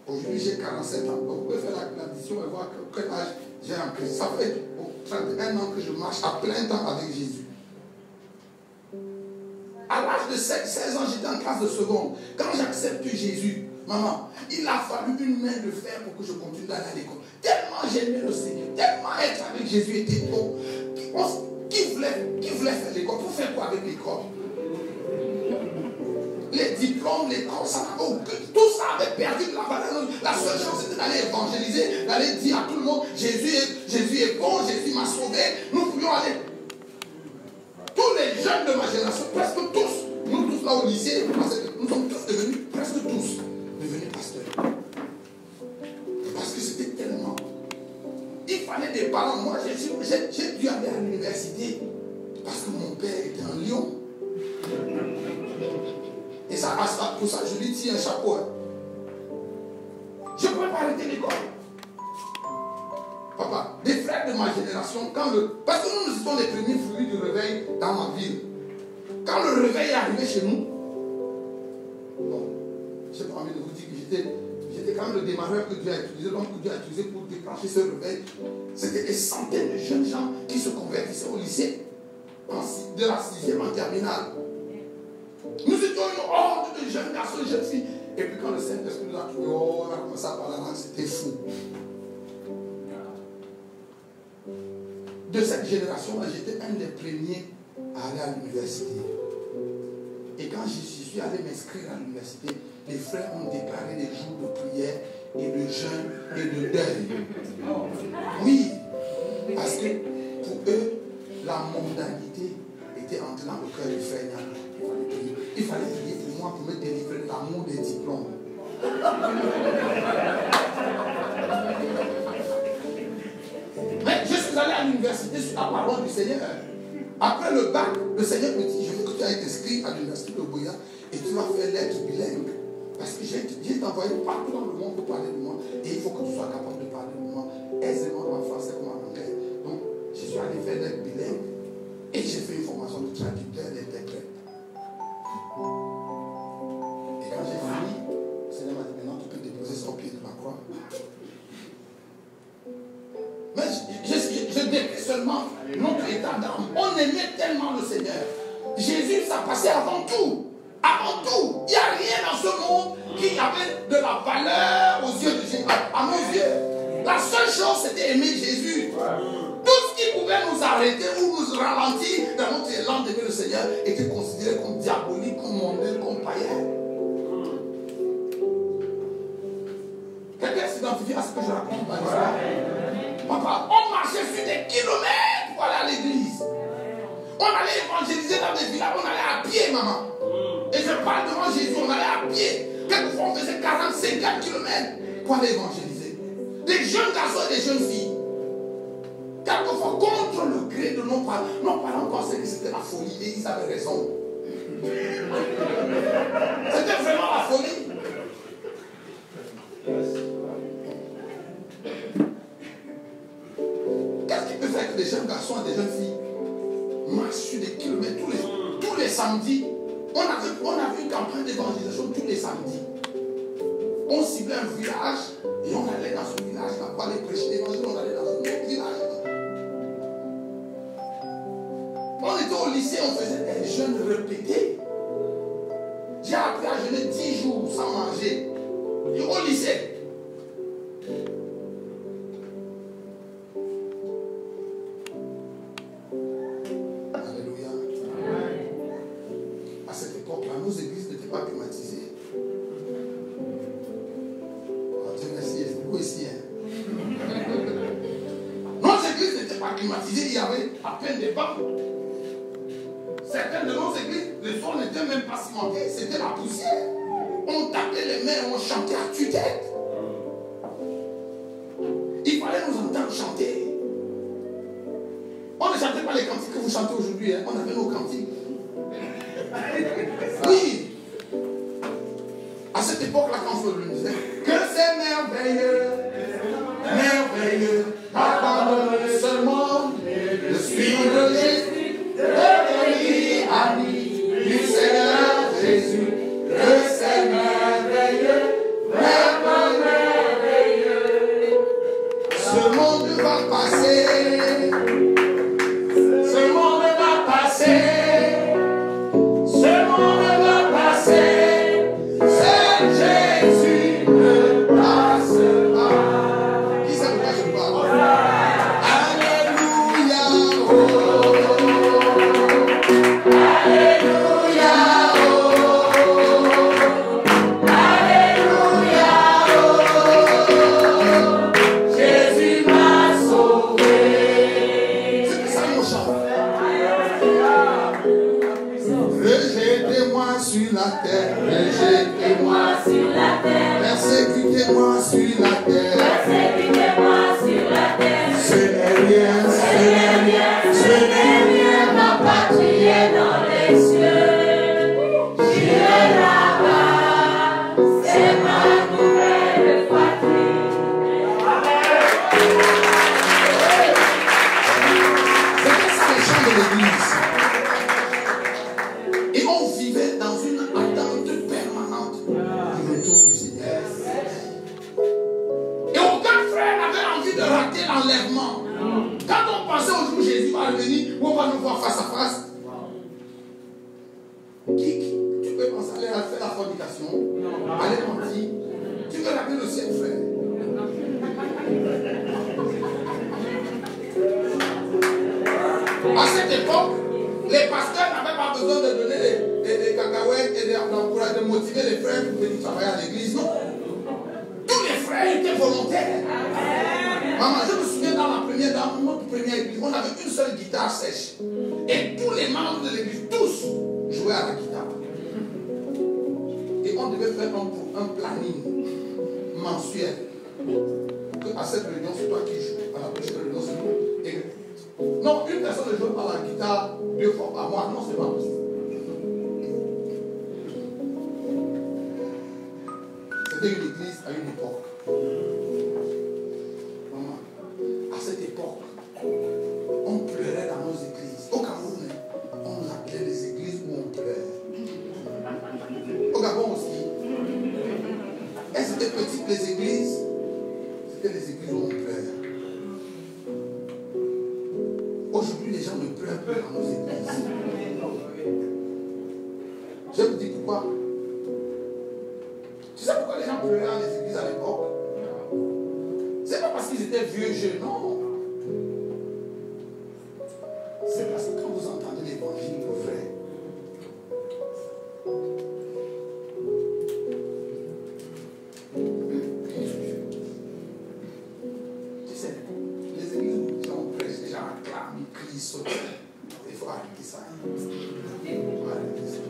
Aujourd'hui j'ai 47 ans. Donc vous pouvez faire l'addition et voir quel âge j'ai en Christ. Ça fait 31 ans que je marche à plein temps avec Jésus. À l'âge de 16 ans, j'étais en classe de seconde. Quand j'accepte Jésus, maman, il a fallu une main de fer pour que je continue d'aller à l'école. Tellement j'aimais le Seigneur, tellement être avec Jésus était bon. Qui voulait faire l'école? Pour faire quoi avec l'école? Les diplômes, les cours, tout ça avait perdu de la valeur. La seule chose c'était d'aller évangéliser, d'aller dire à tout le monde, Jésus est bon, Jésus m'a sauvé. Nous pouvions aller. Tous les jeunes de ma génération, presque tous, nous tous là au lycée, nous sommes tous devenus, presque tous, devenus pasteurs. Parce que c'était tellement. Il fallait des parents. Moi, j'ai dû aller à l'université parce que mon père était en Lyon. Et ça, pour ça, je lui tire un chapeau. Hein. Je ne pouvais pas arrêter l'école. Papa, des frères de ma génération, parce que nous étions les premiers fruits du réveil dans ma ville. Quand le réveil est arrivé chez nous, bon, je n'ai pas envie de vous dire que j'étais quand même le démarreur que Dieu a utilisé, l'homme que Dieu a utilisé pour déclencher ce réveil. C'était des centaines de jeunes gens qui se convertissaient au lycée, de la 6e en terminale. Nous étions une horde de jeunes garçons et jeunes filles. Et puis quand le Saint-Esprit nous a trouvés, on a commencé à parler là, c'était fou. De cette génération-là, j'étais un des premiers à aller à l'université. Et quand je suis allé m'inscrire à l'université, les frères ont déclaré des jours de prière et de jeûne et de deuil. Oui, parce que pour eux, la mondanité était entrée dans le cœur du frère Nyan. Il fallait prier pour moi pour me délivrer de l'amour des diplômes. Mais je suis allé à l'université sur la parole du Seigneur. Après le bac, le Seigneur me dit, je veux que tu ailles t'inscrire à l'université de Boya et tu vas faire lettres bilingues. Parce que j'ai envoyé partout dans le monde pour parler de moi. Et il faut que tu sois capable de parler de moi aisément en français comme en anglais. Donc, je suis allé faire lettres bilingues et j'ai fait une formation de traducteur et d'interprète. Et quand j'ai fini, le Seigneur m'a dit, maintenant tu peux déposer ça au pied de ma croix. Mais je décris seulement notre état d'âme. On aimait tellement le Seigneur. Jésus, ça passait avant tout. Avant tout. Il n'y a rien dans ce monde qui avait de la valeur aux yeux de Jésus. À nos yeux. La seule chose, c'était aimer Jésus. Tout ce qui pouvait nous arrêter ou nous ralentir dans notre élan d'aimer le Seigneur était considéré comme diabolique, comme mondain, comme païen. Quelqu'un s'identifie à ce que je raconte dans l'histoire? Papa, on marchait sur des kilomètres pour aller à l'église. On allait évangéliser dans des villages, on allait à pied, maman. Et je parle devant Jésus, on allait à pied. Quelquefois, on faisait 40-50 kilomètres pour aller évangéliser. Des jeunes garçons et des jeunes filles. Quelquefois, contre le gré de nos parents. Nos parents pensaient que c'était la folie et ils avaient raison. C'était vraiment la folie. Qu'est-ce qui peut faire que des jeunes garçons et des jeunes filles marchent sur des kilomètres tous les samedis? On avait une campagne d'évangélisation tous les samedis. On ciblait un village et on allait dans ce village là-bas aller prêcher l'évangile, on allait dans un autre village. On était au lycée, on faisait des jeûnes répétés. J'ai appris à jeûner 10 jours sans manger. Et au lycée. Alléluia. À cette époque-là, nos églises n'étaient pas climatisées. Oh, Dieu merci, c'est beaucoup ici. Hein. Nos églises n'étaient pas climatisées, il y avait à peine des bancs. Certaines de nos églises, le sol n'était même pas cimenté, c'était la poussière. On tapait les mains, on chantait à tue-tête. Il fallait nous entendre chanter. On ne chantait pas les cantiques que vous chantez aujourd'hui. Hein. On avait nos cantiques. Oui. À cette époque-là, quand on le disait, que c'est merveilleux, merveilleux, abandonner ce monde, de suivre Jésus, devenir ami du Seigneur Jésus. Que c'est merveilleux, merveilleux. Ce monde va passer. Ce monde va passer. Ce monde va passer. C'est Jésus ne passe pas. Qui sait pourquoi je parle? Alléluia. Alléluia. Rejetez-moi sur la terre, persécutez-moi sur la terre, ce n'est rien, ma patrie est dans les cieux, j'irai là-bas, c'est ma nouvelle patrie. C'était ça les chants de l'église. Et on vivait dans une attente permanente du retour du Seigneur. Et aucun frère n'avait envie de rater l'enlèvement. Quand on pensait au jour où Jésus va revenir, où on va nous voir face à face, tu peux penser aller faire la fornication, aller mentir, tu veux rater le ciel, frère. À cette époque, les pasteurs n'avaient pas besoin de donner des cacahuètes et d'encourager, de motiver les frères pour venir travailler à l'église, non. Tous les frères étaient volontaires. Maman, je me souviens dans notre première église, on avait une seule guitare sèche. Et tous les membres de l'église, tous, jouaient à la guitare. Et on devait faire un planning mensuel. Pour qu'à cette réunion, c'est toi qui joues. À la prochaine réunion, c'est nous. Non, une personne ne joue pas la guitare 2 fois par mois. Non, c'est pas possible. C'était une église à une époque. À cette époque, on pleurait dans nos églises. Au Cameroun, on appelait les églises où on pleurait. Au Gabon aussi. Elles étaient petites, les églises. C'était les églises où on pleurait. Aujourd'hui, les gens ne pleurent plus dans nos églises. Je vous dis pourquoi. Tu sais pourquoi les gens pleuraient dans les églises à l'époque? C'est pas parce qu'ils étaient vieux jeunes, non. C'est parce que quand vous entendez l'évangile vrai, tu sais, les églises où les gens prêchent, les gens acclament, ils crient, sautent. Il faut arrêter ça. Il faut arrêter ça.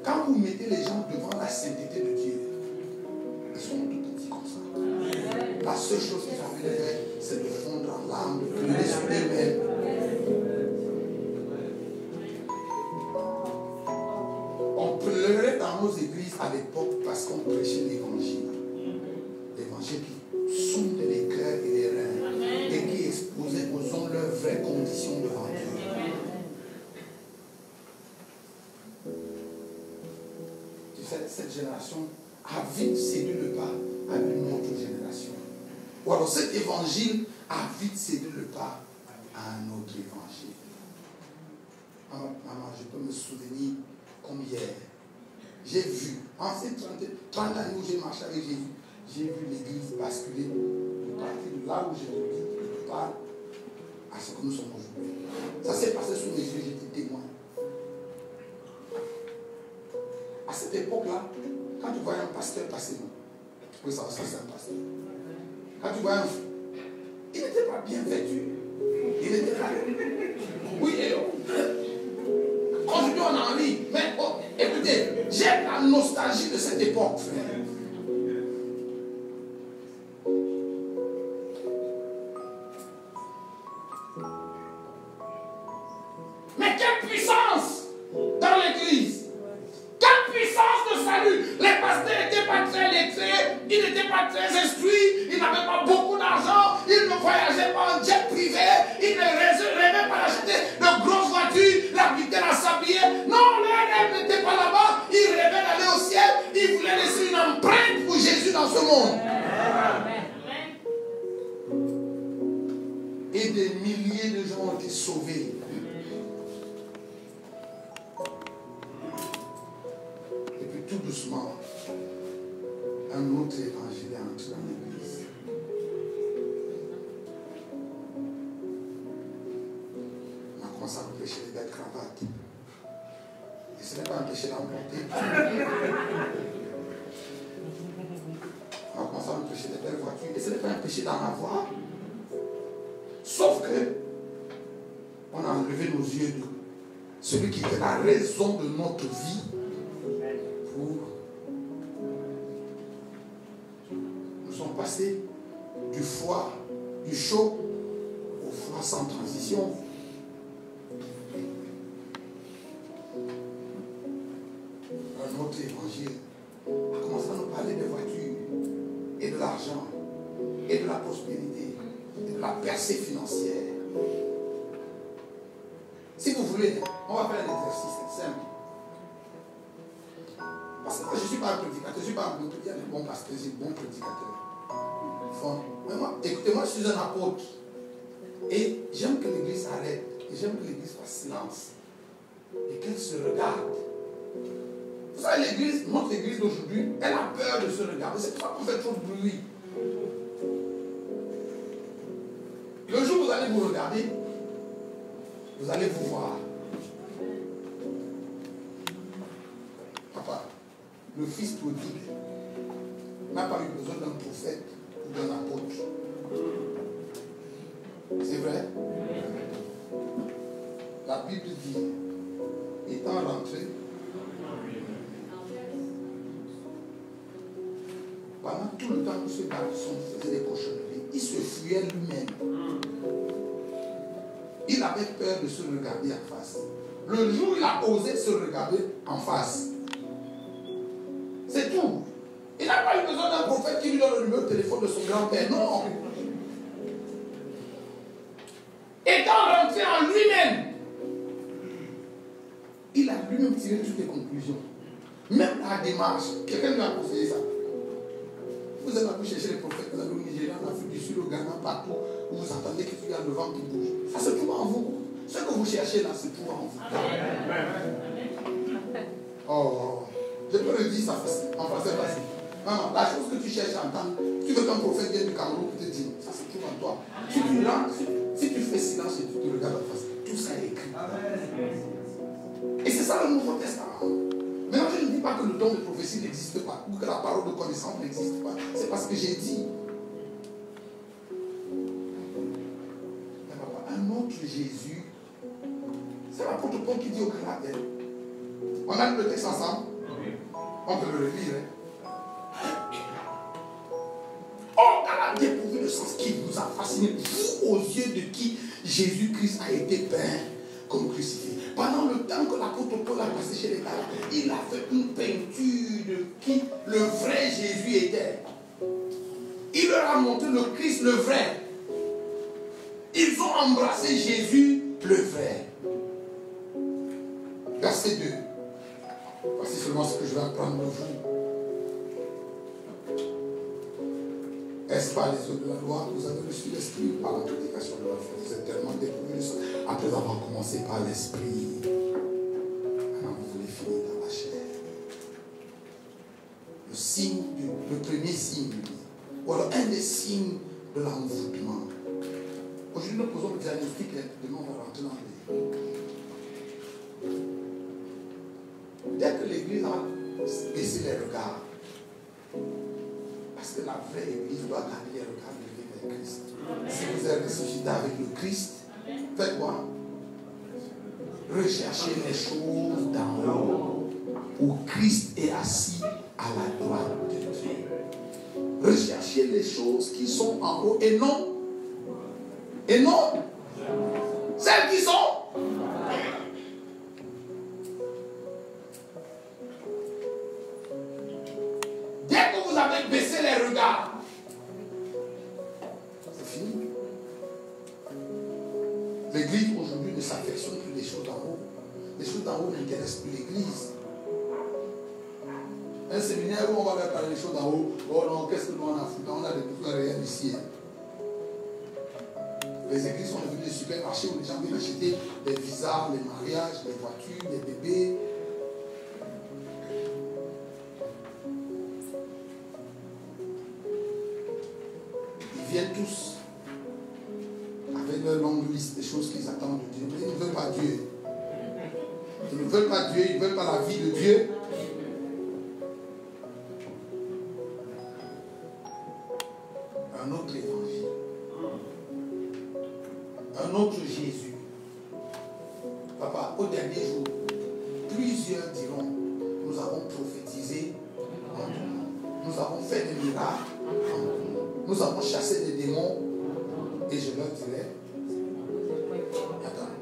Quand vous mettez les gens devant la sainteté de Dieu, ils sont tout petits comme ça. La seule chose qu'ils ont envie de faire, c'est de fondre en larmes, de pleurer sur eux-mêmes. On pleurait dans nos églises à l'époque parce qu'on prêchait l'évangile. L'évangile qui sonde les cœurs et les reins et qui exposait aux hommes leurs vraies conditions devant Dieu. Tu sais, cette génération a vite séduit le pas à une autre génération. Ou alors cet évangile a vite séduit le pas à un autre évangile. Maman, je peux me souvenir comme hier. J'ai vu, en ces 30 années où j'ai marché avec Jésus, j'ai vu l'église basculer de partir de là où je te dis, pas à ce que nous sommes aujourd'hui. Ça s'est passé sous mes yeux, j'étais témoin. À cette époque-là, quand tu voyais un pasteur passer, oui, ça c'est un pasteur. Quand tu voyais il n'était pas bien vêtu. Il n'était pas. Oui, et aujourd'hui on a envie. Mais oh, écoutez, j'ai la nostalgie de cette époque, frère. monde. Et des milliers de gens ont été sauvés. Et puis tout doucement, un autre évangile est entré dans l'église. On a commencé à empêcher les belles cravates. Et ce n'est pas empêcher d'emporter. On a commencé à empêcher les belles voitures. Et ce n'est pas empêcher d'en avoir. Sauf que on a enlevé nos yeux de celui qui était la raison de notre vie pour nous sommes passés du foie, du chaud au foie sans transition. Un autre évangile a commencé à nous parler des voitures et de l'argent et de la prospérité et de la percée financière. Si vous voulez, on va faire un exercice, c'est simple. Parce que moi, je ne suis pas un prédicateur, je ne suis pas un bon prédicateur, un bon pasteur, je suis un bon prédicateur. Mais moi, écoutez-moi, je suis un apôtre. Et j'aime que l'église arrête. Et j'aime que l'église fasse silence. Et qu'elle se regarde. Vous savez, l'église, notre église d'aujourd'hui, elle a peur de se regarder. C'est pour ça qu'on fait trop de bruit. Le jour où vous allez vous regarder, vous allez vous voir. Papa, le fils prodigue n'a pas eu besoin d'un prophète ou d'un apôtre. C'est vrai? La Bible dit, étant rentré, pendant tout le temps que ce garçon faisait des cochonneries, il se fuyait lui-même. Il avait peur de se regarder en face. Le jour où il a osé se regarder en face, c'est tout. Il n'a pas eu besoin d'un prophète qui lui donne le numéro de téléphone de son grand-père. Non. Étant rentré en lui-même, il a lui-même tiré toutes les conclusions. Même la démarche, quelqu'un lui a conseillé ça. Vous avez pu chercher les prophètes, vous avez au Nigeria, en Afrique du Sud, au Ghana, partout, où vous entendez qu'il y a le vent qui bouge. Ça se trouve en vous. Ce que vous cherchez là se trouve en vous. Oh, je peux le dire ça en français facile. Non, la chose que tu cherches à entendre, tu veux qu'un prophète vienne du Cameroun pour te dire, ça se trouve en toi. Si tu rentres, si tu fais silence et tu te regardes en face, tout ça est écrit. Et c'est ça le Nouveau Testament. Maintenant, je ne dis pas que le don de prophétie n'existe pas, ou que la parole de connaissance n'existe pas. C'est parce que j'ai dit. Un autre Jésus, c'est l'apôtre Paul qui dit au Galates. On a lu le texte ensemble. On peut le relire. Oh, Galates dépourvu de sens qui vous a fasciné, vous aux yeux de qui Jésus-Christ a été peint comme crucifié. Pendant le temps que l'apôtre Paul a passé chez les Galates, il a fait une peinture de qui le vrai Jésus était. Il leur a montré le Christ, le vrai. Ils ont embrassé Jésus, le vrai. Verset 2. Voici seulement ce que je vais apprendre de vous. Est-ce pas les œuvres de la loi? Vous avez reçu l'esprit par la prédication de la foi. Vous êtes tellement découvert de ça. Après avoir commencé par l'esprit, maintenant vous voulez finir dans la chair. Le signe, le premier signe, ou alors un des signes de l'envoûtement. Aujourd'hui, nous posons le diagnostic et demain on va rentrer dans les. Dès que l'église a baissé les regards, parce que la vraie église doit garder les regards levés vers Christ. Si vous êtes ressuscité avec le Christ, faites quoi? Recherchez les choses d'en haut, où Christ est assis à la droite de Dieu. Recherchez les choses qui sont en haut et non celles qui sont. Dès que vous avez baissé les regards, c'est fini. L'église aujourd'hui ne s'affectionne plus des choses d'en haut. Les choses d'en haut n'intéressent plus l'église. Un séminaire où on va leur parler des choses en haut. Oh non, qu'est-ce que nous on a foutu? On a des trucs réels ici. Les églises sont devenues des supermarchés où les gens viennent acheter des visas, les mariages, les voitures, les bébés. Ils viennent tous avec leur longue liste des choses qu'ils attendent de Dieu. Mais ils ne veulent pas Dieu. Ils ne veulent pas Dieu, ils ne veulent pas la vie de Dieu. Un autre évangile. Un autre Jésus. Papa, au dernier jour, plusieurs diront, nous avons prophétisé en ton nom. Nous avons fait des miracles en ton nom. Nous avons chassé des démons. Et je leur dirai, attends,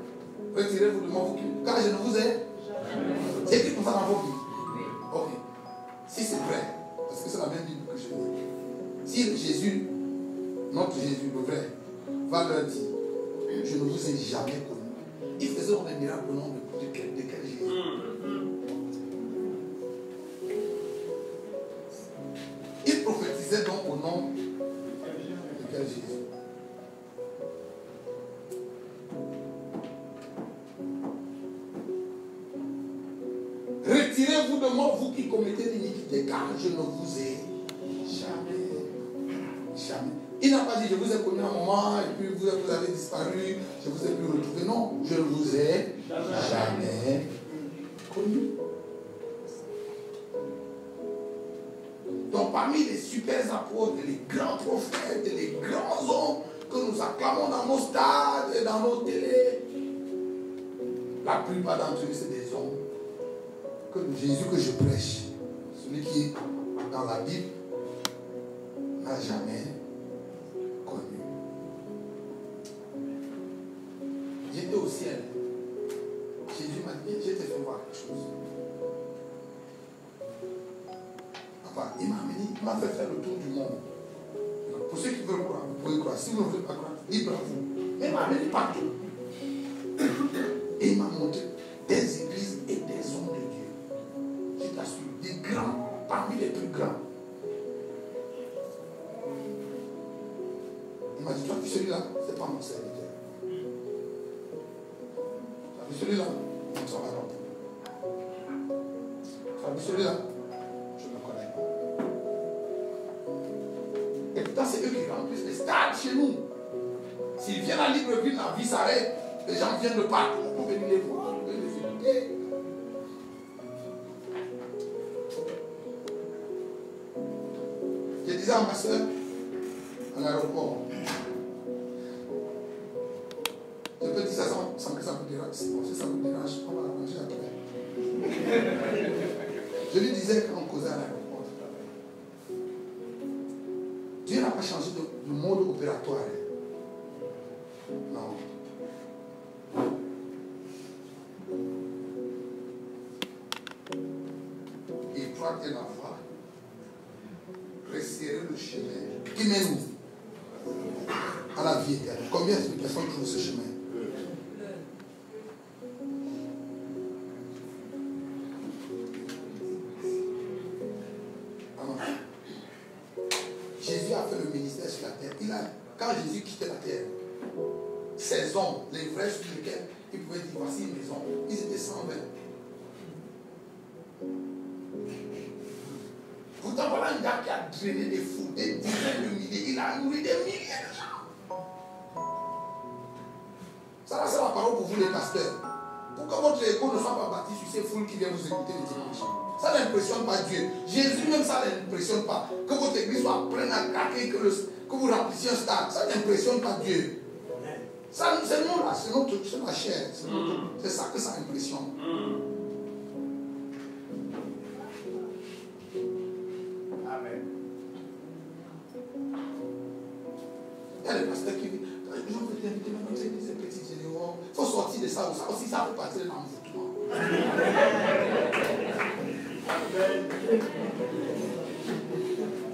retirez-vous de moi, car je ne vous ai. C'est écrit comme ça dans vos Bibles. Ok. Si c'est vrai, parce que c'est la même Bible que je lis. Si Jésus, notre Jésus, le vrai, va leur dire, je ne vous ai jamais connu. Ils faisaient des miracles au nom de quel Jésus? Ils prophétisaient donc au nom de quel Jésus? Retirez-vous de moi, vous qui commettez l'iniquité, car je ne vous ai jamais. Il n'a pas dit, je vous ai connu un moment, et puis vous avez disparu, je vous ai plus retrouvé. Non, je ne vous ai jamais connu. Donc parmi les super apôtres, les grands prophètes, les grands hommes que nous acclamons dans nos stades et dans nos télés, la plupart d'entre eux, c'est des hommes. Que Jésus que je prêche, celui qui est dans la Bible, n'a jamais connu. J'étais au ciel. Jésus m'a dit, je t'ai fait voir quelque chose. Papa, il m'a amené, il m'a fait faire le tour du monde. Pour ceux qui veulent croire, vous pouvez croire. Si vous ne voulez pas croire, libre à vous. Mais il m'a amené partout. Et il m'a montré des églises et des hommes de Dieu. Je t'assure, des grands, parmi les plus grands. Il m'a dit, tu as vu celui-là? Ce n'est pas mon serviteur. Tu as vu celui-là? On s'en va dans. Tu as vu celui-là? Je ne le connais pas. Et pourtant, c'est eux qui remplissent les stades chez nous. S'ils viennent à Libreville, la vie s'arrête. Les gens viennent de partout pour venir les voir, pour les écouter. Je disais à ma soeur, à l'aéroport, je peux dire ça sans que ça vous dérange. Si ça vous dérange, on va arranger après. Je lui disais quand on causait à l'aéroport, Dieu n'a pas changé de mode opératoire. Non. Il pointait la voie, resserrer le chemin qui mène à la vie éternelle. Combien de personnes trouvent ce chemin? Jésus a fait le ministère sur la terre. Quand Jésus quittait la terre, ces hommes, les vrais sur lesquels il pouvait dire voici une maison, ils étaient 120. Pourtant, voilà un gars qui a drainé des fous, des dizaines de milliers, il a nourri des milliers de gens. Ça, c'est la parole pour vous, les pasteurs. Pourquoi votre écho ne soit pas bâti sur ces foules qui viennent vous écouter les dimanches? Ça n'impressionne pas Dieu. Jésus, même ça n'impressionne pas. Que votre église soit pleine à craquer, que vous remplissiez un stade, ça n'impressionne pas Dieu. Ça, c'est nous là, c'est la chair. C'est ça que ça impressionne. Amen. Il y a des pasteurs qui disent, je veux t'inviter maintenant, c'est des petits généraux. Il faut sortir de ça. Ça aussi, ça peut partir dans l'envoûtement.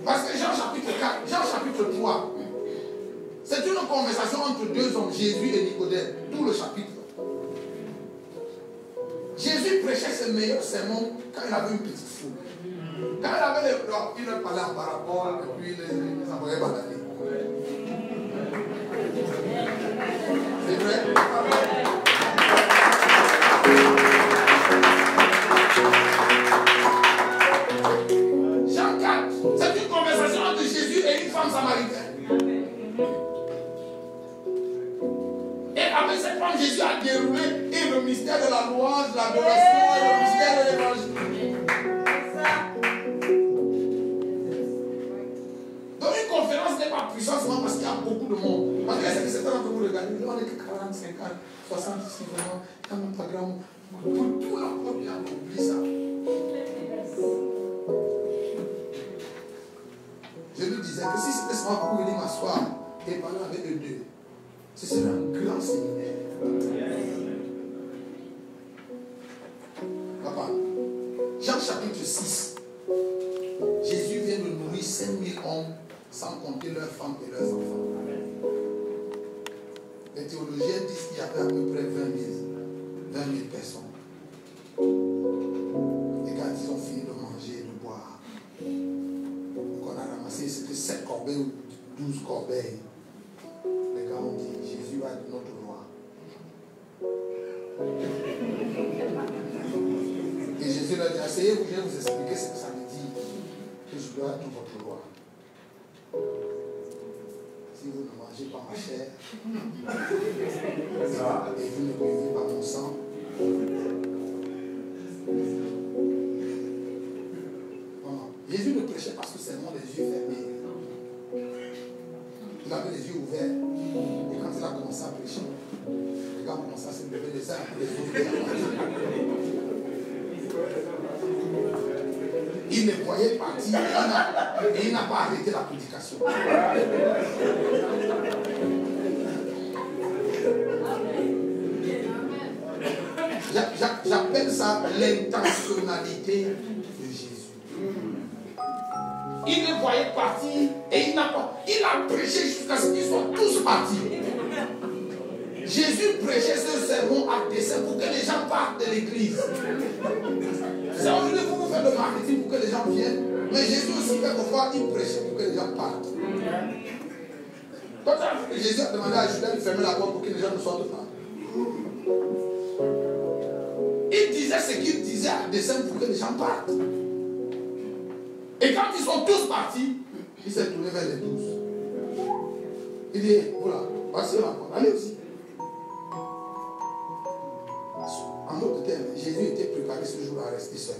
Parce que Jean chapitre 4, Jean chapitre 3, c'est une conversation entre deux hommes, Jésus et Nicodème, tout le chapitre. Jésus prêchait ses meilleurs sermons quand il avait une petite foule. Quand il leur parlait en parabole et puis il les envoyait balader. C'est vrai? Jean 4, c'est une conversation entre Jésus et une femme samaritaine. Et avec cette femme, Jésus a déroulé et le mystère de la louange, de l'adoration et le mystère de l'évangile. Donc une conférence n'est pas puissante seulement parce qu'il y a beaucoup de monde. Parce que c'est certains d'entre vous regardez, on est que 40, 50, 66 vraiment, quand même pas grand. Pour tout le monde, il a oublié ça. Je lui disais que si c'était seulement pour venir m'asseoir et parler avec eux deux, ce serait un grand séminaire. Papa, Jean chapitre 6, Jésus vient de nourrir 5000 hommes sans compter leurs femmes et leurs enfants. Les théologiens disent qu'il y avait à peu près 20 000 personnes. Et quand ils ont fini de manger et de boire, donc on a ramassé, c'était 7 corbeilles ou 12 corbeilles. Les gars ont dit, Jésus va être notre roi. Et Jésus leur dit, asseyez-vous, je vais vous expliquer ce que ça veut dire, que je dois être votre roi. Si vous ne mangez pas ma chair, et vous ne buvez pas mon sang, Jésus ne prêchait pas seulement les yeux fermés. Il avait les yeux ouverts. Et quand il a commencé à prêcher, les gars ont commencé à se lever les uns pour les autres. Il les voyait partir et il n'a pas arrêté la prédication. J'appelle ça l'intentionnalité de Jésus. Il les voyait partir et il a prêché jusqu'à ce qu'ils soient tous partis. Jésus prêchait ce sermon à dessein pour que les gens partent de l'église. C'est aujourd'hui pour vous faire le marketing pour que les gens viennent. Mais Jésus aussi, quelquefois, il prêchait pour que les gens partent. Quand Jésus a demandé à Judas de fermer la porte pour que les gens ne sortent pas, il disait ce qu'il disait à dessein pour que les gens partent. Et quand ils sont tous partis, il s'est tourné vers les 12. Il dit, voilà, voici la porte, allez aussi. En d'autres termes, Jésus était préparé ce jour à rester seul.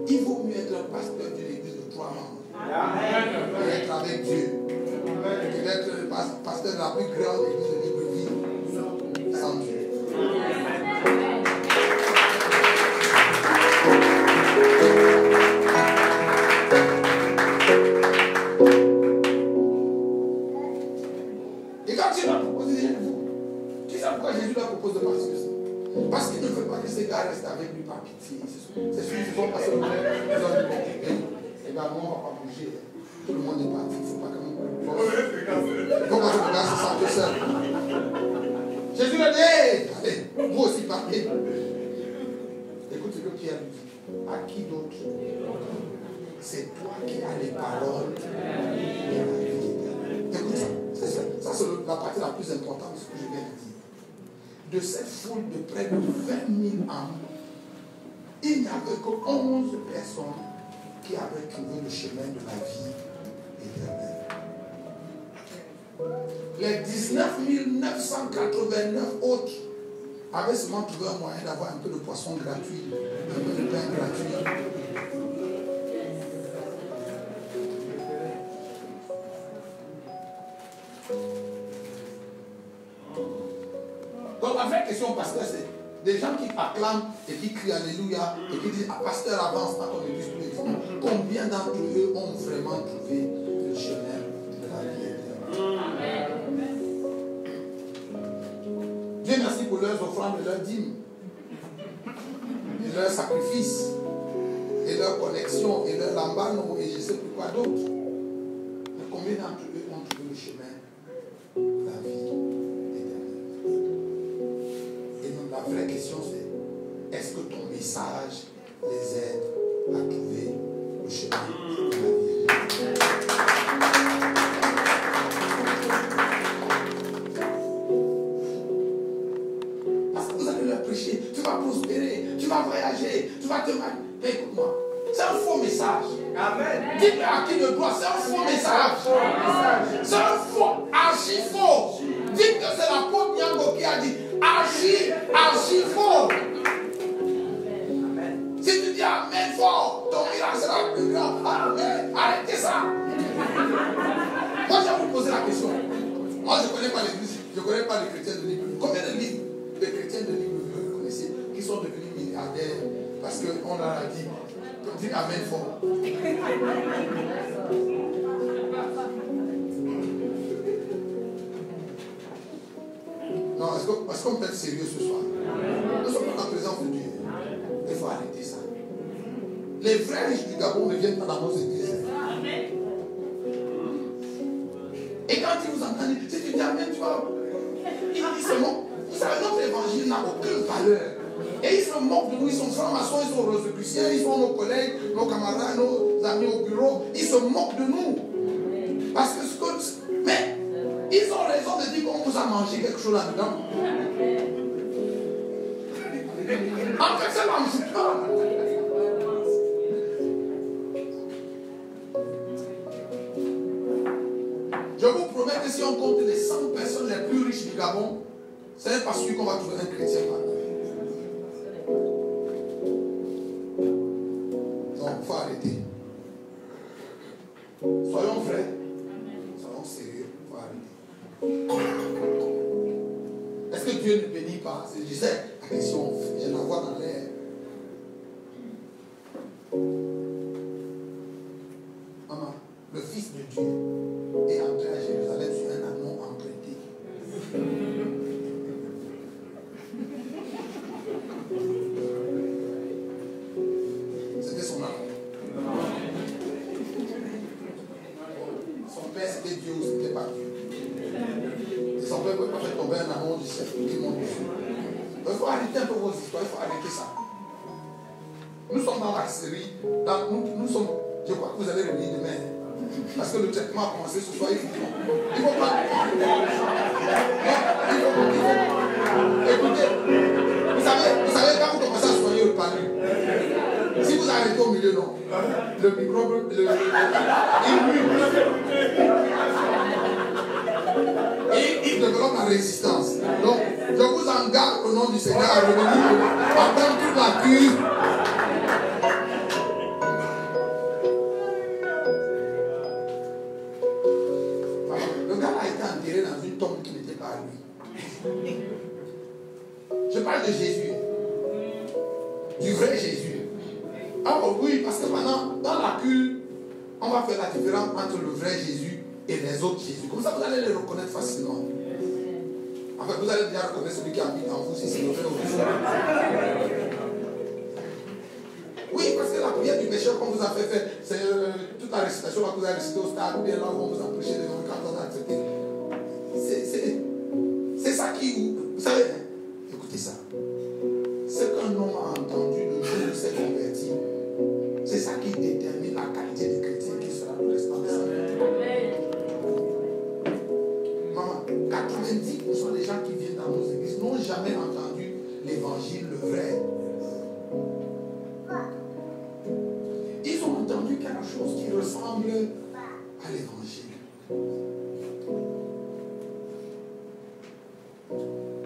Il vaut mieux être un pasteur d'une église de 3 membres et être avec Dieu que d'être le pasteur de la plus grande église de Libreville sans Dieu. Et quand il leur propose, tu sais pourquoi Jésus leur propose de partir? Parce qu'il ne veut pas que ces gars restent avec lui par pitié. C'est sûr qu'ils vont passer le temps. Ils ont dit, les gars, nous on ne va pas bouger. Tout le monde est parti. Il ne faut pas que nous. Pourquoi ce gars se sente seul? Jésus leur dit, allez, vous aussi partez. Écoute ce que Pierre lui dit. À qui d'autre? C'est toi qui as les paroles de la vie. Écoute ça. Ça, c'est la partie la plus importante de ce que je viens de dire. De cette foule de près de 20 000 âmes, il n'y avait que 11 personnes qui avaient trouvé le chemin de la vie éternelle. Les 19 989 autres avaient seulement trouvé un moyen d'avoir un peu de poisson gratuit, un peu de pain gratuit. Donc la vraie question, pasteur, c'est des gens qui acclament et qui crient Alléluia et qui disent, ah, pasteur, avance dans ton église tous les dimanches. Combien d'entre eux ont vraiment trouvé le chemin de la vie éternelle? Dieu merci pour leurs offrandes et leurs dîmes, et leurs sacrifices, et leurs connexions, et leurs lambanos, et je ne sais plus quoi d'autre. Mais combien d'entre eux ont trouvé le chemin de la vie éternelle? La vraie question c'est, est-ce que ton message les aide à trouver le chemin? message. Amen. Dites à qui de droit, c'est un faux message. C'est un faux, archi faux. Dites que c'est l'apôtre Nyango qui a dit archi faux. Si tu dis amen fort, ton miracle sera plus grand. Amen. Arrêtez ça. Moi, je vais vous poser la question. Moi, je ne connais pas l'église, je ne connais pas les chrétiens de Libreville. Combien de chrétiens de Libreville vous connaissez qui sont devenus milliardaires parce qu'on leur a dit, dites amen fort. Non, est-ce qu'on peut être sérieux ce soir? Nous sommes en présence de Dieu. Il faut arrêter ça. Les vrais riches du Gabon ne viennent pas dans nos églises. Et quand ils vous entendent, si tu dis amen, tu vois, ils se moquent. Vous savez, notre évangile n'a aucune valeur. Et ils se moquent de nous, ils sont francs-maçons, ils sont rosicruciens, ils sont nos collègues, nos camarades, nos amis au bureau. Ils se moquent de nous. Parce que mais ils ont raison de dire qu'on vous a mangé quelque chose là-dedans. En fait, c'est l'ambition. Je vous promets que si on compte les 100 personnes les plus riches du Gabon, ce n'est pas sûr qu'on va trouver un chrétien parmi eux. Donc, il faut arrêter. Soyons vrais. Soyons sérieux. Il faut arrêter. Est-ce que Dieu ne bénit pas? Je disais, la question, je la vois dans l'air. Maman, le Fils de Dieu est entré à Jérusalem sur un anon emprunté. C'était son anon. Son père c'était Dieu ou c'était pas Dieu. Et son père ne pouvait pas faire tomber un anon du ciel qui monte dessus. Il faut arrêter un peu vos histoires, il faut arrêter ça. Nous sommes dans la série, nous sommes, je crois que vous allez revenir demain. Parce que le traitement a commencé ce soir, il faut pas. Écoutez, vous savez quand vous commencez à soigner le palu, si vous arrêtez au milieu, non, le microbe, il développe la résistance. Donc, je vous engage au nom du Seigneur à revenir pendant toute la cure. Dans une tombe qui n'était pas à lui. Je parle de Jésus. Du vrai Jésus. Alors oui, parce que maintenant, dans la cure, on va faire la différence entre le vrai Jésus et les autres Jésus. Comme ça, vous allez les reconnaître facilement. En fait, vous allez déjà reconnaître celui qui habite en vous, si c'est le vrai ou le Oui, parce que la prière du pécheur qu'on vous a fait faire, c'est toute la récitation que vous avez récité au stade, ou bien là où on vous a prêché les noms quand on a accepté. C'est ça qui vous savez, écoutez ça. Ce qu'un homme a entendu le jour où il s'est converti, c'est ça qui détermine la qualité des chrétiens qui sera le restant de sa vie. Maman, 90% des gens qui viennent dans nos églises n'ont jamais entendu l'évangile, le vrai. Ils ont entendu quelque chose qui ressemble à l'évangile.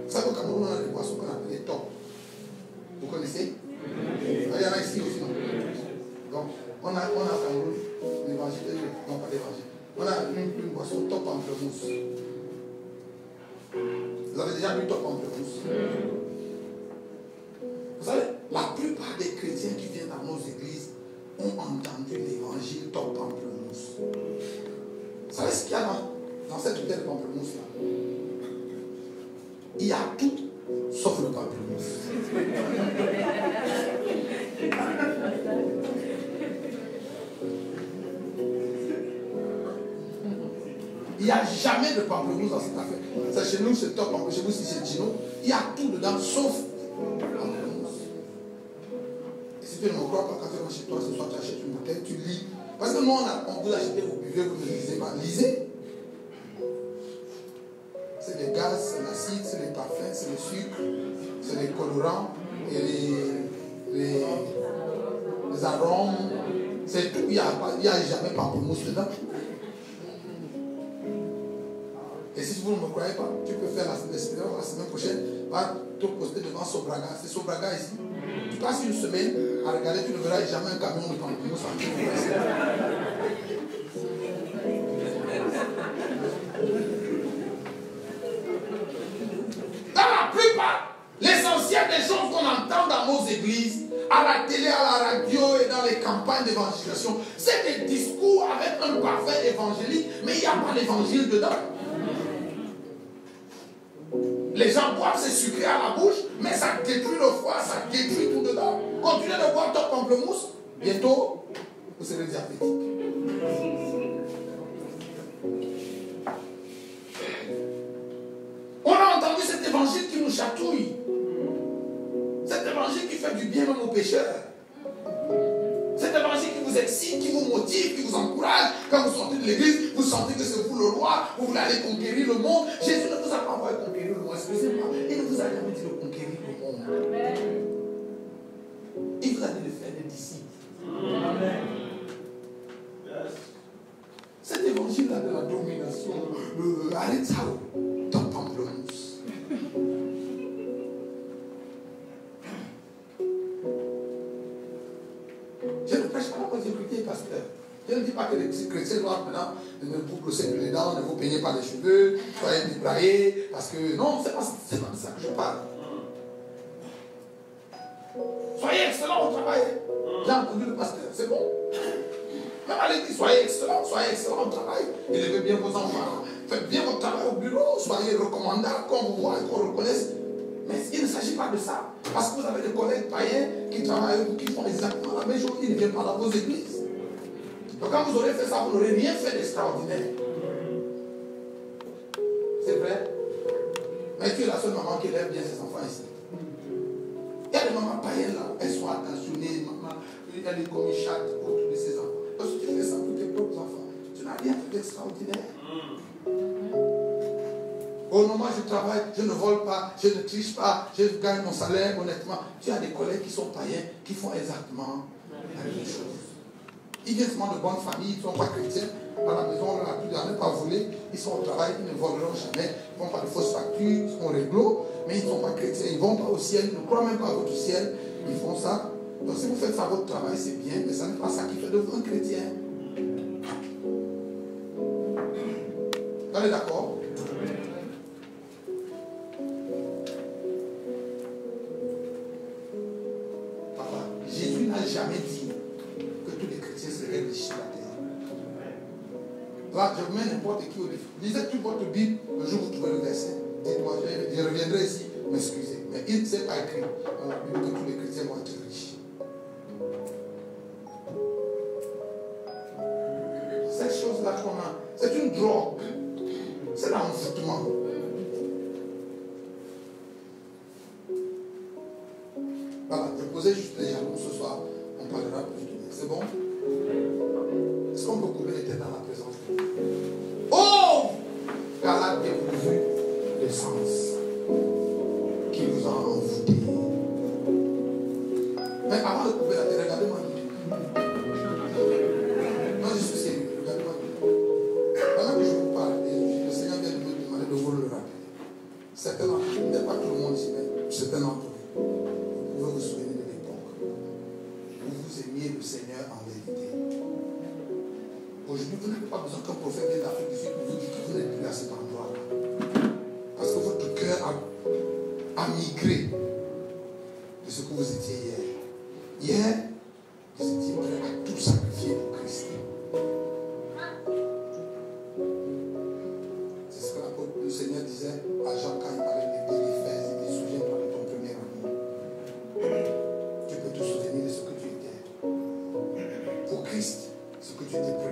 Vous savez, au Cameroun, on a des boissons qu'on appelle les top. Vous connaissez? Il y en a ici aussi, non? Donc, on a au Cameroun l'évangile, non pas l'évangile. On a une boisson top pamplemousse. Vous avez déjà vu top pamplemousse? Vous savez, la plupart des chrétiens qui viennent dans nos églises ont entendu l'évangile top pamplemousse. Vous savez ce qu'il y a dans cette bouteille de pamplemousse là? Il y a tout sauf le pamplemousse. Il n'y a jamais de pamplemousse dans cette affaire. Ça, chez nous, c'est top pamplemousse. Chez vous, si c'est Gino, il y a tout dedans sauf pamplemousse. Et si tu ne me crois pas, quand tu vas chez toi ce soir, tu achètes une bouteille, tu lis. Parce que nous, on vous achète, vous buvez, vous ne lisez pas. Lisez. C'est les gaz, c'est l'acide, c'est les parfums, c'est le sucre, c'est les colorants et les arômes. C'est tout, il n'y a jamais pamplemousse dedans. Et si vous ne me croyez pas, tu peux faire la semaine prochaine, va te poster devant Sobraga. C'est Sobraga ici. Tu passes une semaine à regarder, tu ne verras jamais un camion de pamplemousse en train. Dans la plupart, l'essentiel des choses qu'on entend dans nos églises, à la télé, à la radio et dans les campagnes d'évangélisation, c'est des discours avec un parfait évangélique, mais il n'y a pas l'évangile dedans. Les gens boivent, c'est sucré à la bouche, mais ça détruit le foie, ça détruit tout dedans. Continuez de boire ton pamplemousse, bientôt, vous serez diabétique. On a entendu cet évangile qui nous chatouille. Cet évangile qui fait du bien même aux pécheurs. Cet évangile qui vous excite, qui vous motive, qui vous encourage. Quand vous sortez de l'église, vous sentez que c'est vous le roi, vous voulez aller conquérir le monde. Jésus ne vous a pas envoyé conquérir le monde, excusez-moi. Il ne vous a jamais dit de conquérir le monde. Il vous a dit de faire des disciples. Amen. Cet évangile-là de la domination, arrête ça, ton pamplemousse. Je ne prêche pas la prosécuté, pasteur. Je ne dis pas que les chrétiens doivent maintenant ne vous brosser les dents, ne vous peignez pas les cheveux, soyez débraillés, parce que non, c'est pas de ça que je parle. Soyez excellents au travail. J'ai entendu le pasteur, c'est bon. Même à l'église, soyez excellents au travail. Élevez bien vos enfants, faites bien votre travail au bureau, soyez recommandables, qu'on vous voit et qu'on reconnaisse. Mais il ne s'agit pas de ça. Parce que vous avez des collègues païens qui travaillent ou qui font exactement la même chose, ils ne viennent pas dans vos églises. Donc quand vous aurez fait ça, vous n'aurez rien fait d'extraordinaire. C'est vrai. Mais tu es la seule maman qui élève bien ses enfants ici. Il y a des mamans païennes là, elles sont attentionnées, maman, il y a des commichates autour de ses enfants. Donc si tu fais ça pour tes propres enfants, tu n'as rien fait d'extraordinaire. Oh non, moi je travaille, je ne vole pas, je ne triche pas, je gagne mon salaire honnêtement. Tu as des collègues qui sont païens, qui font exactement la même chose. Ils viennent seulement de bonnes familles, ils ne sont pas chrétiens. À la maison, on leur a plus jamais pas volé. Ils sont au travail, ils ne voleront jamais. Ils ne font pas de fausses factures, ils sont réglo, mais ils ne sont pas chrétiens. Ils ne vont pas au ciel, ils ne croient même pas à votre ciel. Ils font ça. Donc si vous faites ça votre travail, c'est bien, mais ça n'est pas ça qui fait de vous un chrétien. On est d'accord? Papa, Jésus n'a jamais dit que tous les chrétiens seraient riches sur la terre. Là, je vous mets n'importe qui au défi. Lisez toute votre Bible, le jour où vous trouvez le verset. Dites-moi, je reviendrai ici m'excuser. Mais il ne s'est pas écrit dans la Bible que tous les chrétiens vont être riches. Cette chose-là qu'on a, c'est une drogue. C'est l'envoûtement. Voilà, je posais juste les jalons ce soir. On parlera plus de c'est bon? Est-ce qu'on peut couper les têtes dans la présence de Dieu? Oh! Galate dépourvu de sens qui vous a envoûté. Mais avant de couper la tête, regardez-moi. Moi je suis sérieux, regardez-moi. Pendant que je vous parle, le Seigneur vient de me demander de vous le rappeler. Certains d'entre vous, n'est pas tout le monde ici, mais certains d'entre vous, vous pouvez vous souvenir de l'époque où vous aimiez le Seigneur en vérité. Aujourd'hui, vous n'avez pas besoin qu'un prophète vienne d'Afrique du Sud pour vous dire que vous n'êtes plus à cet endroit-là. Parce que votre cœur a migré de ce que vous étiez hier. Hier, vous étiez prêt à tout sacrifier pour Christ. C'est ce que le Seigneur disait à Jean quand il parlait de l'Éphèse. Il dit, souviens-toi de ton premier amour. Tu peux te souvenir de ce que tu étais. Pour Christ, ce que tu étais prêt.